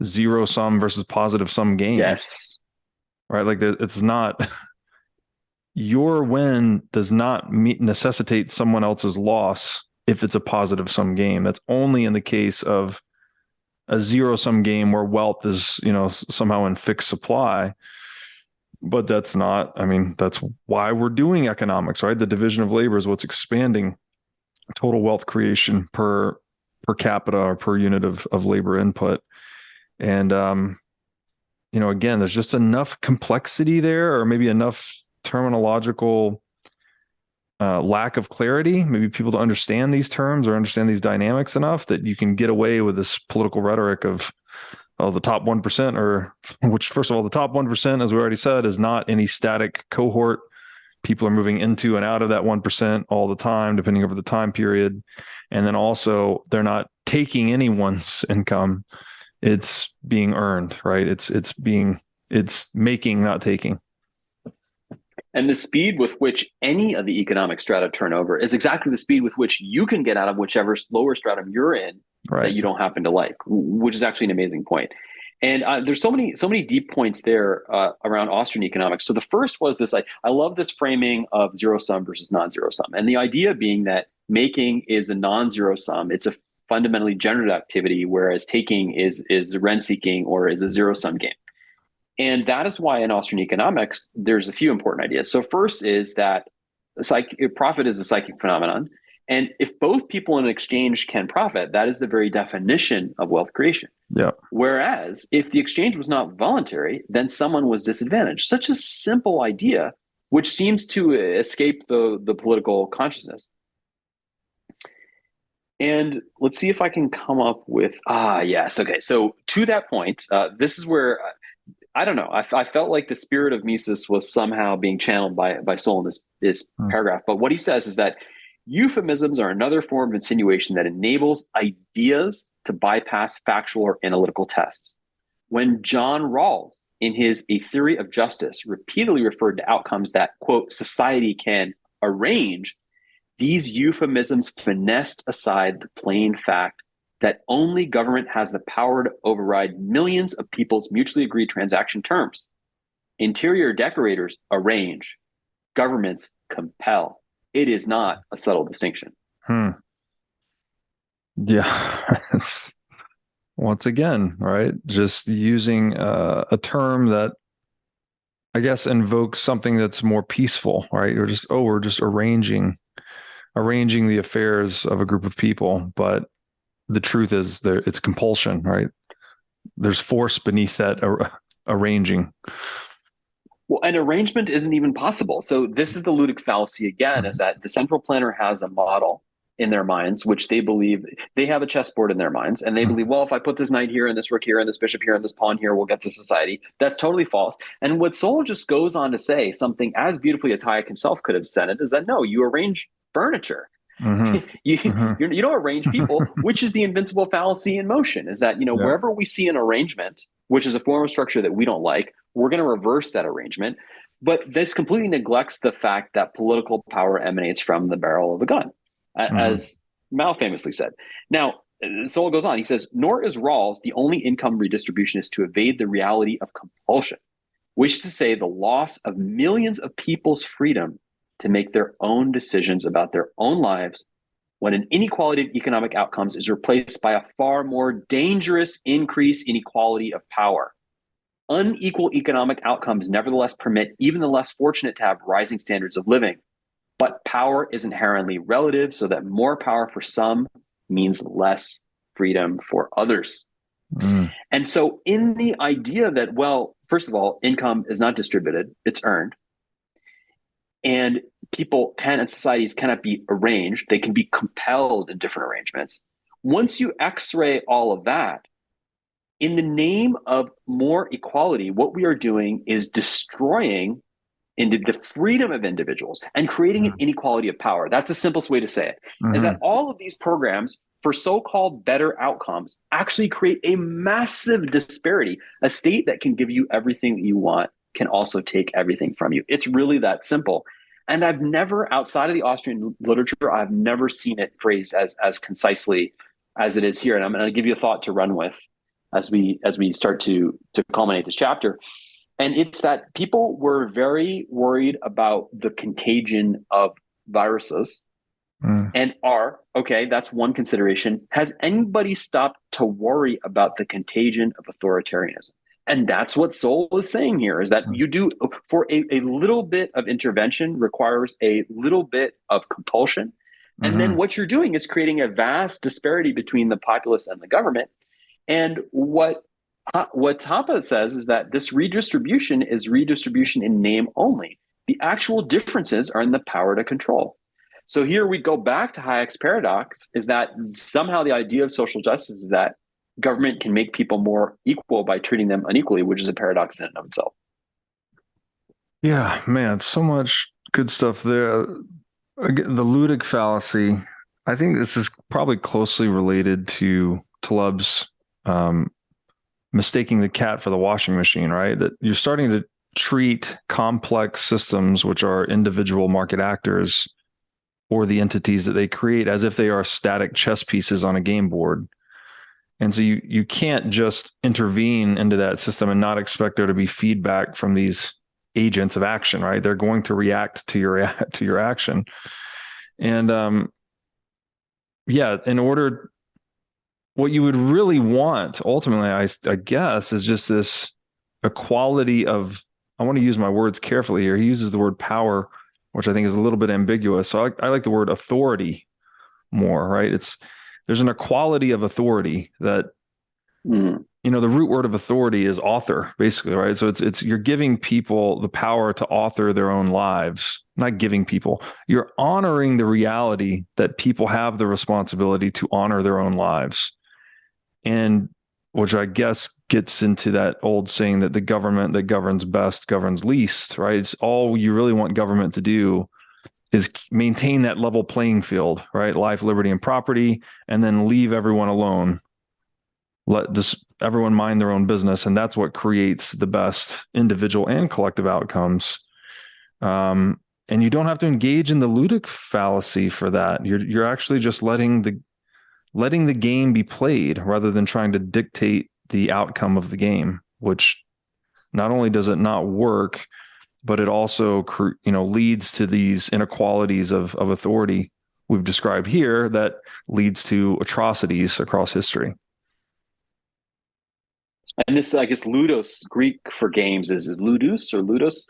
zero sum versus positive sum games. Yes. Right? Like it's not, your win does not necessitate someone else's loss if it's a positive sum game. That's only in the case of a zero sum game where wealth is, somehow in fixed supply. But that's not, that's why we're doing economics, right? The division of labor is what's expanding total wealth creation per capita or per unit of labor input. And, again, there's just enough complexity there, or maybe enough terminological lack of clarity. Maybe people don't understand these terms or understand these dynamics enough that you can get away with this political rhetoric of, the top 1%, which, first of all, the top 1%, as we already said, is not any static cohort. People are moving into and out of that 1% all the time, depending over the time period. And then also, they're not taking anyone's income. It's being earned, right? It's making, not taking. And the speed with which any of the economic strata turn over is exactly the speed with which you can get out of whichever lower stratum you're in, right, that you don't happen to like, which is actually an amazing point. And there's so many deep points there around Austrian economics. So the first was this, I love this framing of zero sum versus non-zero sum. And the idea being that making is a non-zero sum. It's a fundamentally generative activity, whereas taking is rent seeking or is a zero sum game. And that is why in Austrian economics, there's a few important ideas. So first is that profit is a psychic phenomenon. And if both people in an exchange can profit, that is the very definition of wealth creation. Yeah. Whereas if the exchange was not voluntary, then someone was disadvantaged. Such a simple idea, which seems to escape the political consciousness. And let's see if I can come up with, yes. Okay, so to that point, this is where, I don't know, I felt like the spirit of Mises was somehow being channeled by Sowell in this paragraph. But what he says is that euphemisms are another form of insinuation that enables ideas to bypass factual or analytical tests. When John Rawls, in his A Theory of Justice, repeatedly referred to outcomes that, quote, society can arrange, these euphemisms finessed aside the plain fact that only government has the power to override millions of people's mutually agreed transaction terms. Interior decorators arrange, governments compel. It is not a subtle distinction. Yeah, it's once again, right? Just using a term that I guess invokes something that's more peaceful, right? We're just arranging the affairs of a group of people, but the truth is it's compulsion, right? There's force beneath that arranging. Well, an arrangement isn't even possible. So this is the Ludic fallacy again, is that the central planner has a model in their minds, which they believe they have a chessboard in their minds. And they believe, well, if I put this knight here and this rook here and this bishop here and this pawn here, we'll get to society. That's totally false. And what Sowell just goes on to say, something as beautifully as Hayek himself could have said it, is that no, you arrange furniture. You don't arrange people, which is the invincible fallacy in motion, is that, wherever we see an arrangement, which is a form of structure that we don't like, we're going to reverse that arrangement. But this completely neglects the fact that political power emanates from the barrel of a gun, as Mao famously said. Now, Sowell goes on, he says, nor is Rawls the only income redistributionist to evade the reality of compulsion, which is to say the loss of millions of people's freedom to make their own decisions about their own lives when an inequality of economic outcomes is replaced by a far more dangerous increase in equality of power. Unequal economic outcomes nevertheless permit even the less fortunate to have rising standards of living. But power is inherently relative, so that more power for some means less freedom for others. And so in the idea that, well, first of all, income is not distributed, it's earned. And people and societies cannot be arranged. They can be compelled in different arrangements. Once you x-ray all of that, in the name of more equality, what we are doing is destroying the freedom of individuals and creating an inequality of power. That's the simplest way to say it, is that all of these programs for so-called better outcomes actually create a massive disparity. A state that can give you everything that you want can also take everything from you. It's really that simple. And I've never, outside of the Austrian literature, I've never seen it phrased as concisely as it is here. And I'm going to give you a thought to run with as we start to culminate this chapter. And it's that people were very worried about the contagion of viruses and okay, that's one consideration. Has anybody stopped to worry about the contagion of authoritarianism? And that's what Sowell is saying here, is that you do, for a little bit of intervention requires a little bit of compulsion. And then what you're doing is creating a vast disparity between the populace and the government. And what Tapa says is that this redistribution is redistribution in name only. The actual differences are in the power to control. So here we go back to Hayek's paradox, is that somehow the idea of social justice is that government can make people more equal by treating them unequally, which is a paradox in and of itself. Yeah, man, so much good stuff there. Again, the ludic fallacy, I think this is probably closely related to Taleb's mistaking the cat for the washing machine, right? That you're starting to treat complex systems, which are individual market actors or the entities that they create, as if they are static chess pieces on a game board. And so you can't just intervene into that system and not expect there to be feedback from these agents of action, right? They're going to react to your action. And in order, what you would really want ultimately, I guess, is just this equality of, I want to use my words carefully here. He uses the word power, which I think is a little bit ambiguous. So I like the word authority more, right? There's an equality of authority that, the root word of authority is author, basically, right? So it's you're giving people the power to author their own lives, not giving people. You're honoring the reality that people have the responsibility to honor their own lives. And which I guess gets into that old saying that the government that governs best governs least, right? It's all you really want government to do is maintain that level playing field, right? Life, liberty, and property, and then leave everyone alone. Let just everyone mind their own business. And that's what creates the best individual and collective outcomes. And you don't have to engage in the ludic fallacy for that. You're actually just letting the game be played rather than trying to dictate the outcome of the game, which not only does it not work, but it also leads to these inequalities of authority we've described here that leads to atrocities across history. And this, I guess, ludos, Greek for games, is ludus or ludos.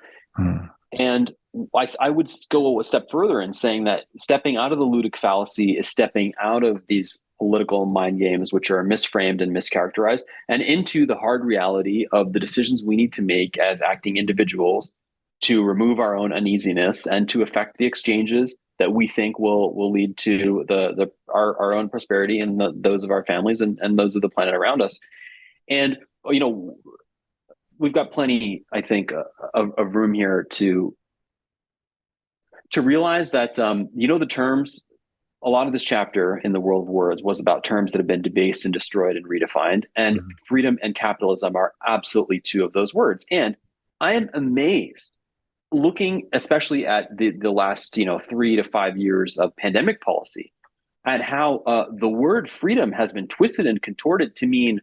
And I would go a step further in saying that stepping out of the ludic fallacy is stepping out of these political mind games, which are misframed and mischaracterized, and into the hard reality of the decisions we need to make as acting individuals to remove our own uneasiness and to affect the exchanges that we think will lead to our own prosperity and those of our families and those of the planet around us. And we've got plenty, I think, of room here to realize that the terms. A lot of this chapter in the World of Words was about terms that have been debased and destroyed and redefined, and freedom and capitalism are absolutely two of those words. And I am amazed, looking especially at the last 3 to 5 years of pandemic policy, at how the word freedom has been twisted and contorted to mean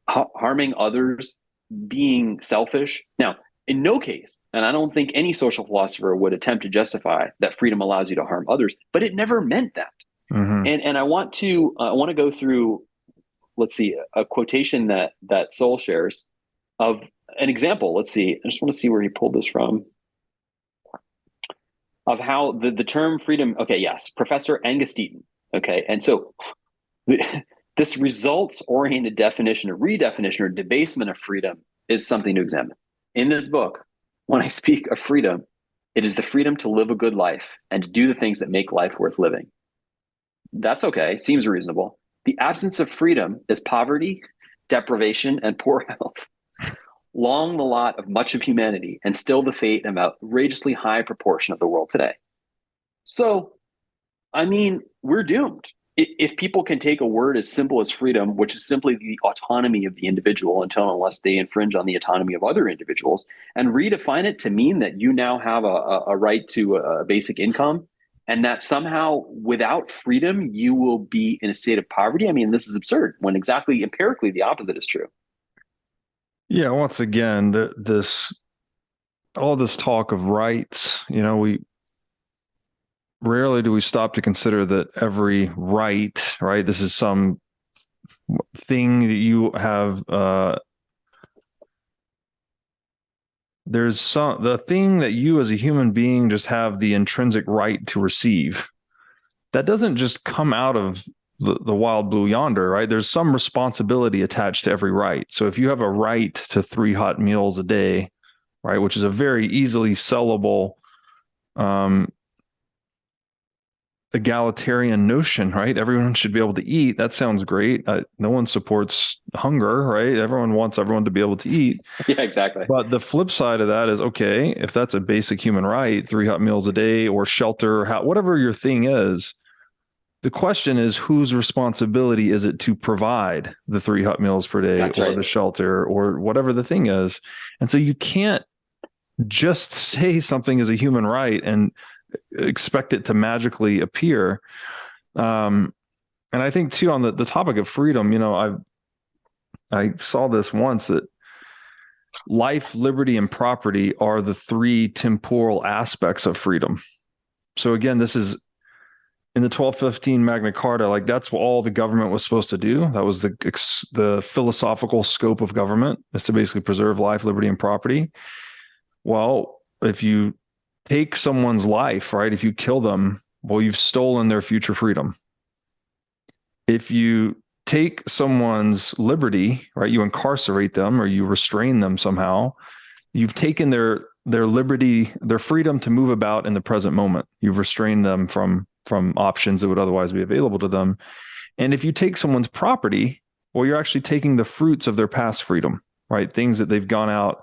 harming others, being selfish. Now, in no case, and I don't think any social philosopher would attempt to justify that freedom allows you to harm others, but it never meant that. And I want to go through, let's see, a quotation that Sowell shares of an example. Let's see, I just want to see where he pulled this from, of how the term freedom. Okay, yes, Professor Angus Deaton. Okay, and so this results-oriented definition or redefinition or debasement of freedom is something to examine. In this book, when I speak of freedom, it is the freedom to live a good life and to do the things that make life worth living. That's okay, seems reasonable. The absence of freedom is poverty, deprivation, and poor health. Long the lot of much of humanity, and still the fate of an outrageously high proportion of the world today. So, I mean, we're doomed. if people can take a word as simple as freedom, which is simply the autonomy of the individual until and unless they infringe on the autonomy of other individuals, and redefine it to mean that you now have a right to a basic income, and that somehow without freedom, you will be in a state of poverty. I mean, this is absurd when exactly empirically the opposite is true. Yeah, once again, all this talk of rights, we rarely do we stop to consider that every right, this is some thing that you have, the thing that you as a human being just have the intrinsic right to receive. That doesn't just come out of the wild blue yonder, right? There's some responsibility attached to every right. So if you have a right to 3 hot meals a day, right, which is a very easily sellable, egalitarian notion, right? Everyone should be able to eat. That sounds great. No one supports hunger, right? Everyone wants everyone to be able to eat. Yeah, exactly. But the flip side of that is, okay, if that's a basic human right, 3 hot meals a day or shelter, whatever your thing is, the question is, whose responsibility is it to provide the 3 hot meals per day That's or right. the shelter or whatever the thing is? And so you can't just say something is a human right and expect it to magically appear. And I think too, on the topic of freedom, I saw this once, that life, liberty, and property are the 3 temporal aspects of freedom. So again, this is in the 1215 Magna Carta, like that's what all the government was supposed to do. That was the philosophical scope of government, is to basically preserve life, liberty, and property. Well, if you take someone's life, right, if you kill them, well, you've stolen their future freedom. If you take someone's liberty, right, you incarcerate them or you restrain them somehow, you've taken their liberty, their freedom to move about in the present moment. You've restrained them from options that would otherwise be available to them. And if you take someone's property, well, you're actually taking the fruits of their past freedom, right? Things that they've gone out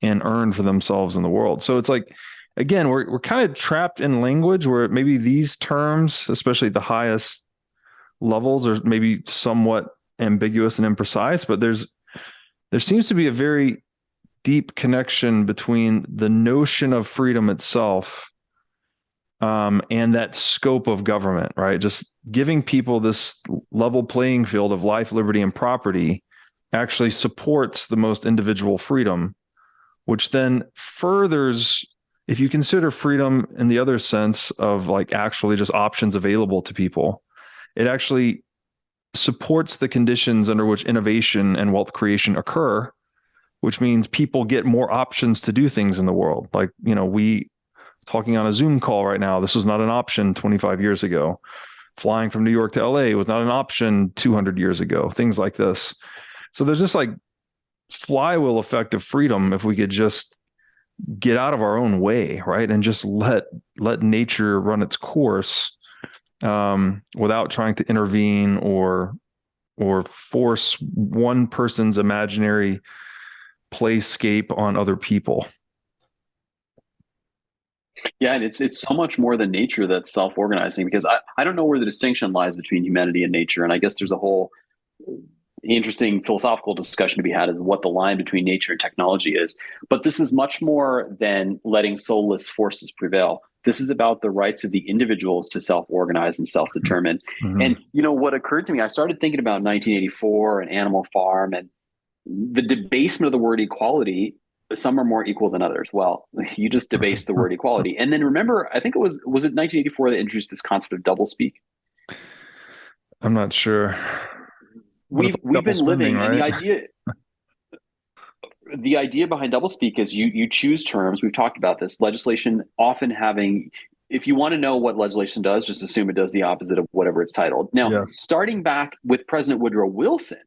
and earned for themselves in the world. So it's like, again, we're kind of trapped in language where maybe these terms, especially the highest levels, are maybe somewhat ambiguous and imprecise, but there seems to be a very deep connection between the notion of freedom itself and that scope of government, right? Just giving people this level playing field of life, liberty, and property actually supports the most individual freedom, which then furthers, if you consider freedom in the other sense of like actually just options available to people, it actually supports the conditions under which innovation and wealth creation occur, which means people get more options to do things in the world. Like, we talking on a Zoom call right now, this was not an option 25 years ago. Flying from New York to LA was not an option 200 years ago, things like this. So there's this like flywheel effect of freedom if we could just get out of our own way, right? And just let nature run its course without trying to intervene or force one person's imaginary playscape on other people. Yeah, and it's so much more than nature that's self-organizing, because I don't know where the distinction lies between humanity and nature. And I guess there's a whole interesting philosophical discussion to be had as what the line between nature and technology is. But this is much more than letting soulless forces prevail. This is about the rights of the individuals to self-organize and self-determine. Mm-hmm. And what occurred to me, I started thinking about 1984 and Animal Farm and the debasement of the word equality. Some are more equal than others. Well, you just debased the word equality. And then remember, I think it was it 1984 that introduced this concept of doublespeak? I'm not sure. We've been living, right? And the idea behind doublespeak is you choose terms. We've talked about this. Legislation often having, if you want to know what legislation does, just assume it does the opposite of whatever it's titled. Now, yes. Starting back with President Woodrow Wilson,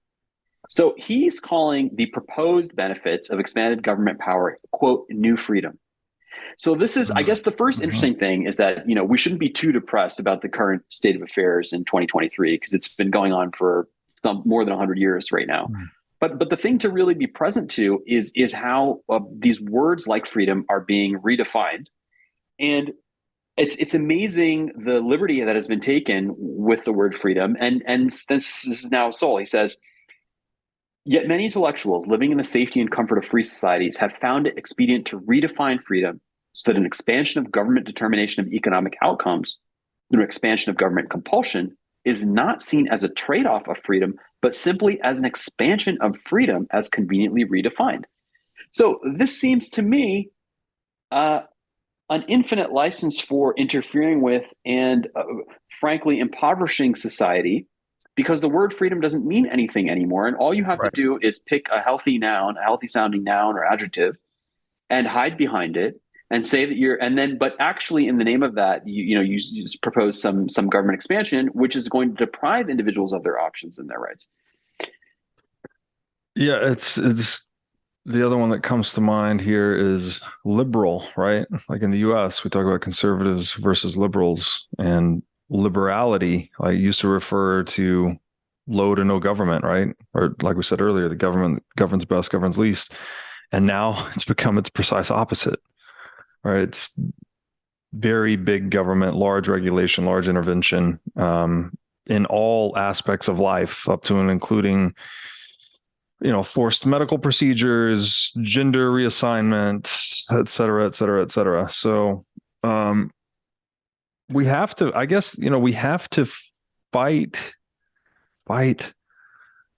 so he's calling the proposed benefits of expanded government power, quote, new freedom. So this is, I guess, the first interesting thing is that, we shouldn't be too depressed about the current state of affairs in 2023, because it's been going on for more than 100 years right now. But the thing to really be present to is how these words like freedom are being redefined. And it's amazing the liberty that has been taken with the word freedom. And this is now Sowell. He says, yet many intellectuals living in the safety and comfort of free societies have found it expedient to redefine freedom so that an expansion of government determination of economic outcomes through expansion of government compulsion is not seen as a trade-off of freedom, but simply as an expansion of freedom as conveniently redefined. So this seems to me an infinite license for interfering with and frankly impoverishing society, because the word freedom doesn't mean anything anymore. And all you have to do is pick a healthy noun, a healthy sounding noun or adjective, and hide behind it and say that you're, and then, but actually in the name of that, you just propose some government expansion, which is going to deprive individuals of their options and their rights. Yeah, it's the other one that comes to mind here is liberal, right? Like in the US, we talk about conservatives versus liberals, and liberality, I used to refer to low to no government, right? Or like we said earlier, the government governs best, governs least. And now it's become its precise opposite, right? It's very big government, large regulation, large intervention in all aspects of life, up to and including forced medical procedures, gender reassignment, et cetera, et cetera, et cetera. So we have to, I guess, we have to fight,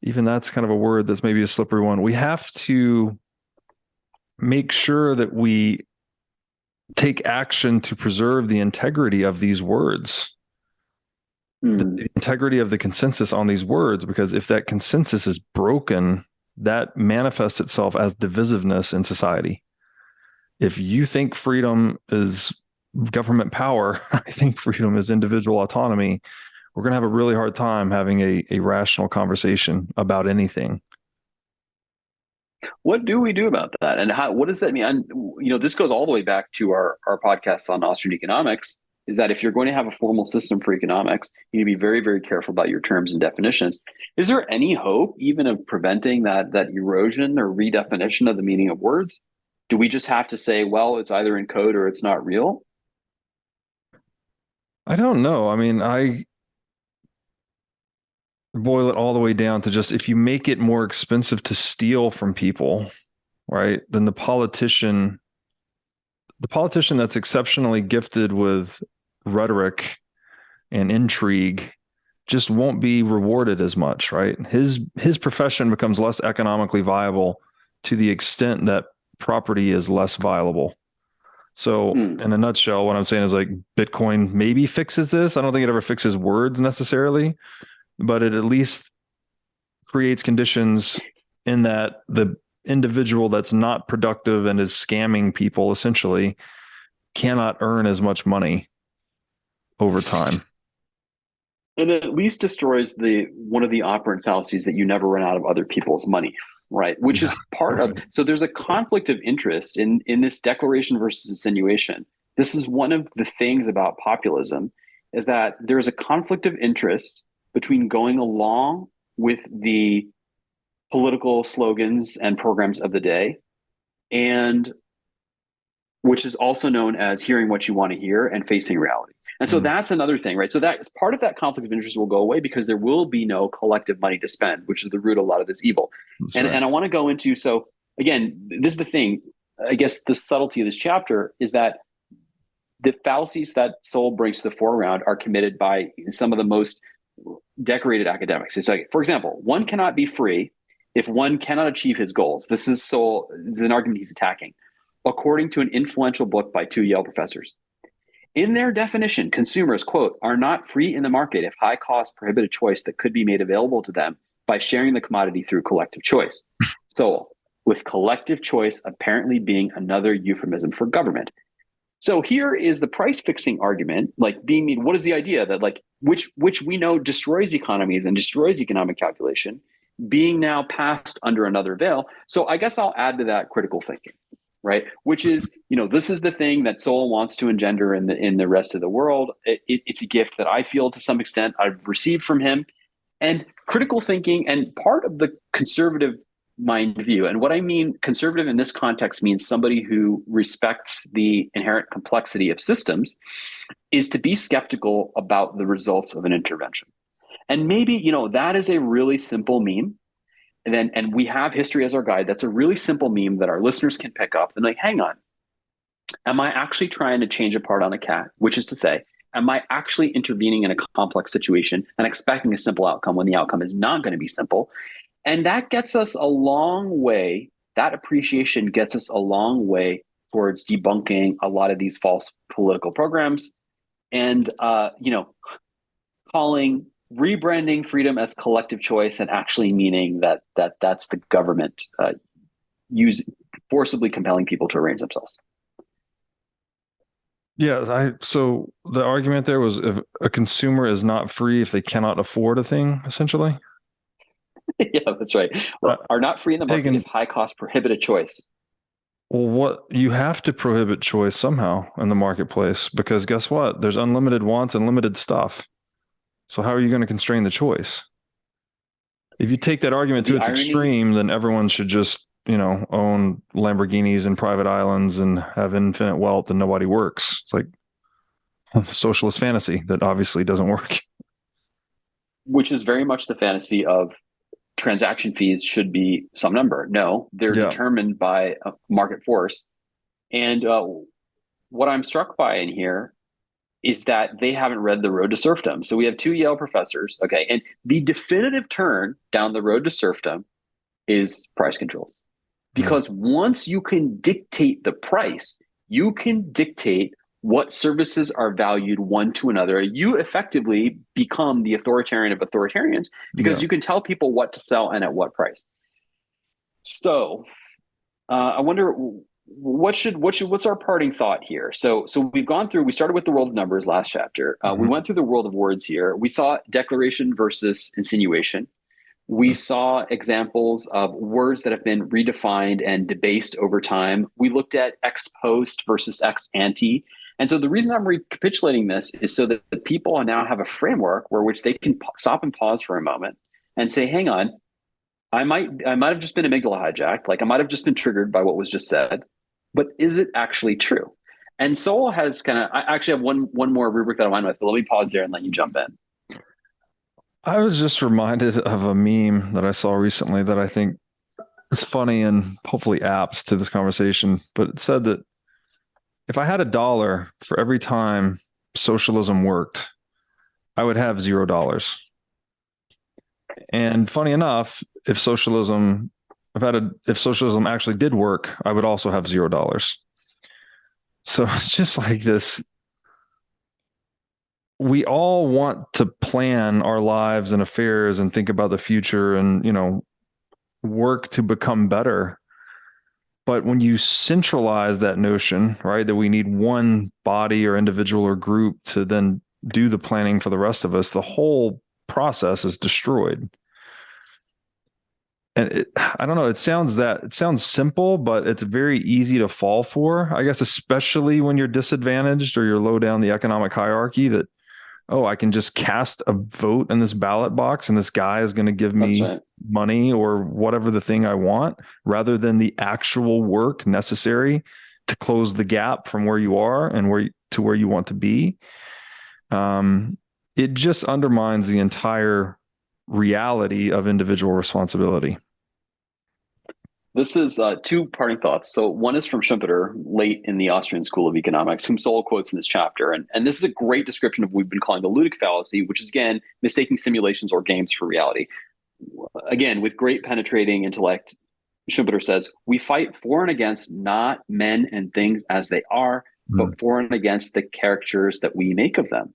even that's kind of a word that's maybe a slippery one. We have to make sure that we take action to preserve the integrity of these words, the integrity of the consensus on these words, because if that consensus is broken, that manifests itself as divisiveness in society. If you think freedom is government power, I think freedom is individual autonomy, we're going to have a really hard time having a rational conversation about anything. What do we do about that? And what does that mean? This goes all the way back to our podcasts on Austrian economics, is that if you're going to have a formal system for economics, you need to be very, very careful about your terms and definitions. Is there any hope even of preventing that erosion or redefinition of the meaning of words? Do we just have to say, well, it's either in code or it's not real? I don't know. I mean, I boil it all the way down to just, if you make it more expensive to steal from people, right, then the politician that's exceptionally gifted with rhetoric and intrigue just won't be rewarded as much, right? His profession becomes less economically viable to the extent that property is less viable. So in a nutshell, what I'm saying is, like, Bitcoin maybe fixes this. I don't think it ever fixes words necessarily, but it at least creates conditions in that the individual that's not productive and is scamming people essentially cannot earn as much money over time. And it at least destroys one of the operant fallacies that you never run out of other people's money, right? Which is part of, so there's a conflict of interest in this declaration versus insinuation. This is one of the things about populism, is that there's a conflict of interest between going along with the political slogans and programs of the day, and which is also known as hearing what you want to hear and facing reality. And so that's another thing, right? So that's part of that conflict of interest will go away because there will be no collective money to spend, which is the root of a lot of this evil. And I want to go into, so again, this is the thing, I guess the subtlety of this chapter is that the fallacies that Sowell brings to the foreground are committed by some of the most decorated academics. It's like, for example, one cannot be free if one cannot achieve his goals. This is Sowell, this is an argument he's attacking, according to an influential book by two Yale professors. In their definition, consumers, quote, are not free in the market if high cost prohibit a choice that could be made available to them by sharing the commodity through collective choice. So, with collective choice apparently being another euphemism for government. So here is the price fixing argument, like being made. What is the idea that, like, which we know destroys economies and destroys economic calculation, being now passed under another veil? So I guess I'll add to that critical thinking, right? Which is, this is the thing that Sowell wants to engender in the rest of the world. It's a gift that I feel to some extent I've received from him. And critical thinking, and part of the conservative mind view. And what I mean conservative in this context means somebody who respects the inherent complexity of systems is to be skeptical about the results of an intervention. And maybe, that is a really simple meme. And we have history as our guide. That's a really simple meme that our listeners can pick up and like, hang on, am I actually trying to change a part on a cat? Which is to say, am I actually intervening in a complex situation and expecting a simple outcome when the outcome is not going to be simple? And that gets us a long way. That appreciation gets us a long way towards debunking a lot of these false political programs and, rebranding freedom as collective choice and actually meaning that's the government forcibly compelling people to arrange themselves. Yeah, so the argument there was if a consumer is not free if they cannot afford a thing, essentially. Yeah, that's right. Are not free in the market if high costs prohibit a choice. Well, you have to prohibit choice somehow in the marketplace because guess what? There's unlimited wants and limited stuff. So how are you going to constrain the choice? If you take that argument to its extreme, then everyone should just, own Lamborghinis and private islands and have infinite wealth and nobody works. It's like a socialist fantasy that obviously doesn't work. Which is very much the fantasy of transaction fees should be some number. No, they're determined by a market force. And what I'm struck by in here is that they haven't read The Road to Serfdom. So we have two Yale professors, okay, and the definitive turn down the road to serfdom is price controls. Because once you can dictate the price, you can dictate what services are valued one to another. You effectively become the authoritarian of authoritarians because you can tell people what to sell and at what price. So I wonder what's our parting thought here? So we've gone through, we started with the world of numbers last chapter. We went through the world of words here. We saw declaration versus insinuation. We saw examples of words that have been redefined and debased over time. We looked at ex post versus ex ante. And so the reason I'm recapitulating this is so that the people now have a framework where which they can stop and pause for a moment and say, hang on, I might have just been amygdala hijacked. Like I might have just been triggered by what was just said, but is it actually true? And Sowell has I actually have one more rubric that I want with, but let me pause there and let you jump in. I was just reminded of a meme that I saw recently that I think is funny and hopefully apt to this conversation, but it said that if I had $1 for every time socialism worked, I would have $0. And funny enough, if socialism actually did work, I would also have $0. So it's just like this. We all want to plan our lives and affairs and think about the future and, work to become better. But when you centralize that notion, right, that we need one body or individual or group to then do the planning for the rest of us, the whole process is destroyed. And I don't know, it sounds simple, but it's very easy to fall for, I guess, especially when you're disadvantaged or you're low down the economic hierarchy that, I can just cast a vote in this ballot box and this guy is going to give me money or whatever the thing I want, rather than the actual work necessary to close the gap from where you are and to where you want to be. It just undermines the entire reality of individual responsibility. This is two parting thoughts. So one is from Schumpeter, late in the Austrian School of Economics, whom Sowell quotes in this chapter. And this is a great description of what we've been calling the ludic fallacy, which is, again, mistaking simulations or games for reality. Again, with great penetrating intellect, Schumpeter says, we fight for and against not men and things as they are, but for and against the caricatures that we make of them.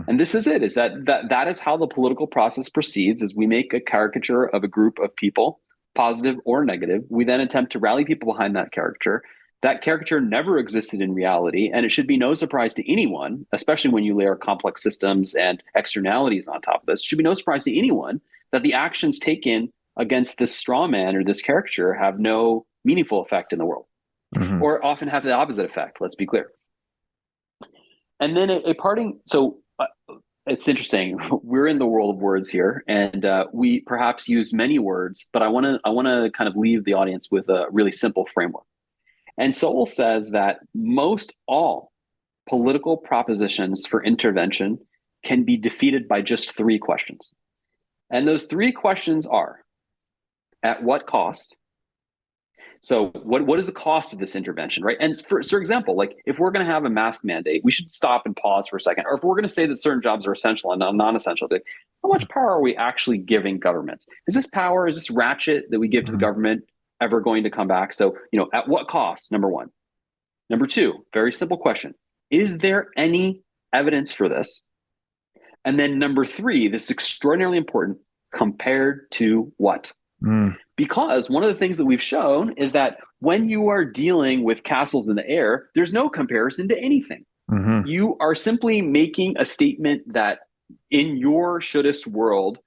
And this is it, is that is how the political process proceeds, is we make a caricature of a group of people, positive or negative. We then attempt to rally people behind that caricature. That caricature never existed in reality, and it should be no surprise to anyone, especially when you layer complex systems and externalities on top of this, it should be no surprise to anyone that the actions taken against this straw man or this caricature have no meaningful effect in the world, or often have the opposite effect, let's be clear. And then a parting, so it's interesting. We're in the world of words here, and we perhaps use many words, but I want to kind of leave the audience with a really simple framework. And Sowell says that most all political propositions for intervention can be defeated by just three questions. And those three questions are, at what cost? So what is the cost of this intervention, right? And for example, like if we're going to have a mask mandate, we should stop and pause for a second. Or if we're going to say that certain jobs are essential and non-essential, how much power are we actually giving governments? Is this ratchet that we give to the government ever going to come back? So, at what cost, number one? Number two, very simple question. Is there any evidence for this? And then number three, this is extraordinarily important, compared to what? Because one of the things that we've shown is that when you are dealing with castles in the air, there's no comparison to anything. You are simply making a statement that in your shouldest world,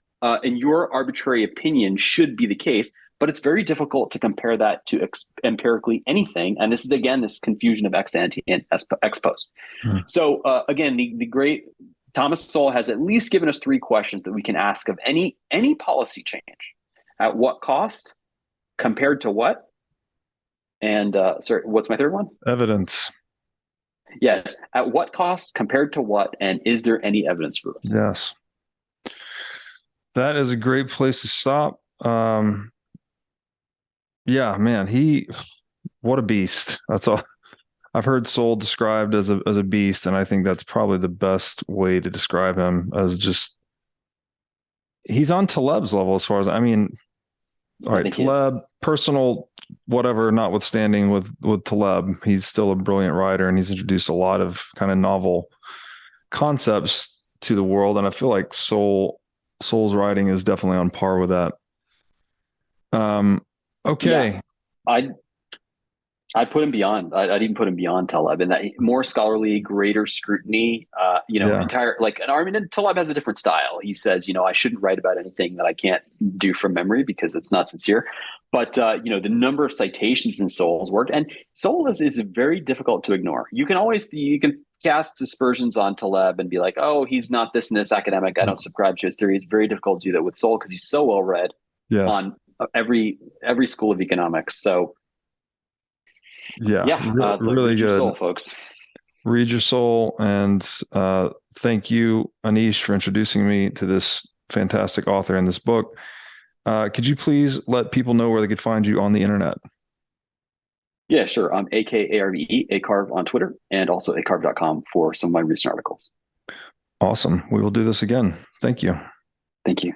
in your arbitrary opinion should be the case, but it's very difficult to compare that to empirically anything. And this is, again, this confusion of ex ante and ex post. So again, the great Thomas Sowell has at least given us three questions that we can ask of any policy change. At what cost? Compared to what? And sorry, what's my third one? Evidence. Yes. At what cost? Compared to what? And is there any evidence for this? Yes. That is a great place to stop. Yeah, man, what a beast. That's all. I've heard Sowell described as a beast, and I think that's probably the best way to describe him, as just, he's on Taleb's level as far as, all right, Taleb, personal whatever notwithstanding with Taleb, he's still a brilliant writer, and he's introduced a lot of kind of novel concepts to the world. And I feel like Sowell's writing is definitely on par with that. Okay. Yeah, I'd put him beyond. I'd even put him beyond Taleb, and that more scholarly, greater scrutiny. Taleb has a different style. He says, I shouldn't write about anything that I can't do from memory because it's not sincere. But the number of citations in Sowell's work, and Sowell is very difficult to ignore. You can cast aspersions on Taleb and be like, oh, he's not this and this academic, I don't subscribe to his theory. It's very difficult to do that with Sowell because he's so well read on every school of economics. So. Really good. Sowell, folks. Read your Sowell, and thank you, Aneesh, for introducing me to this fantastic author in this book. Could you please let people know where they could find you on the internet? Yeah, sure. I'm AKARVE, Acarve on Twitter, and also acarve.com for some of my recent articles. Awesome. We will do this again. Thank you. Thank you.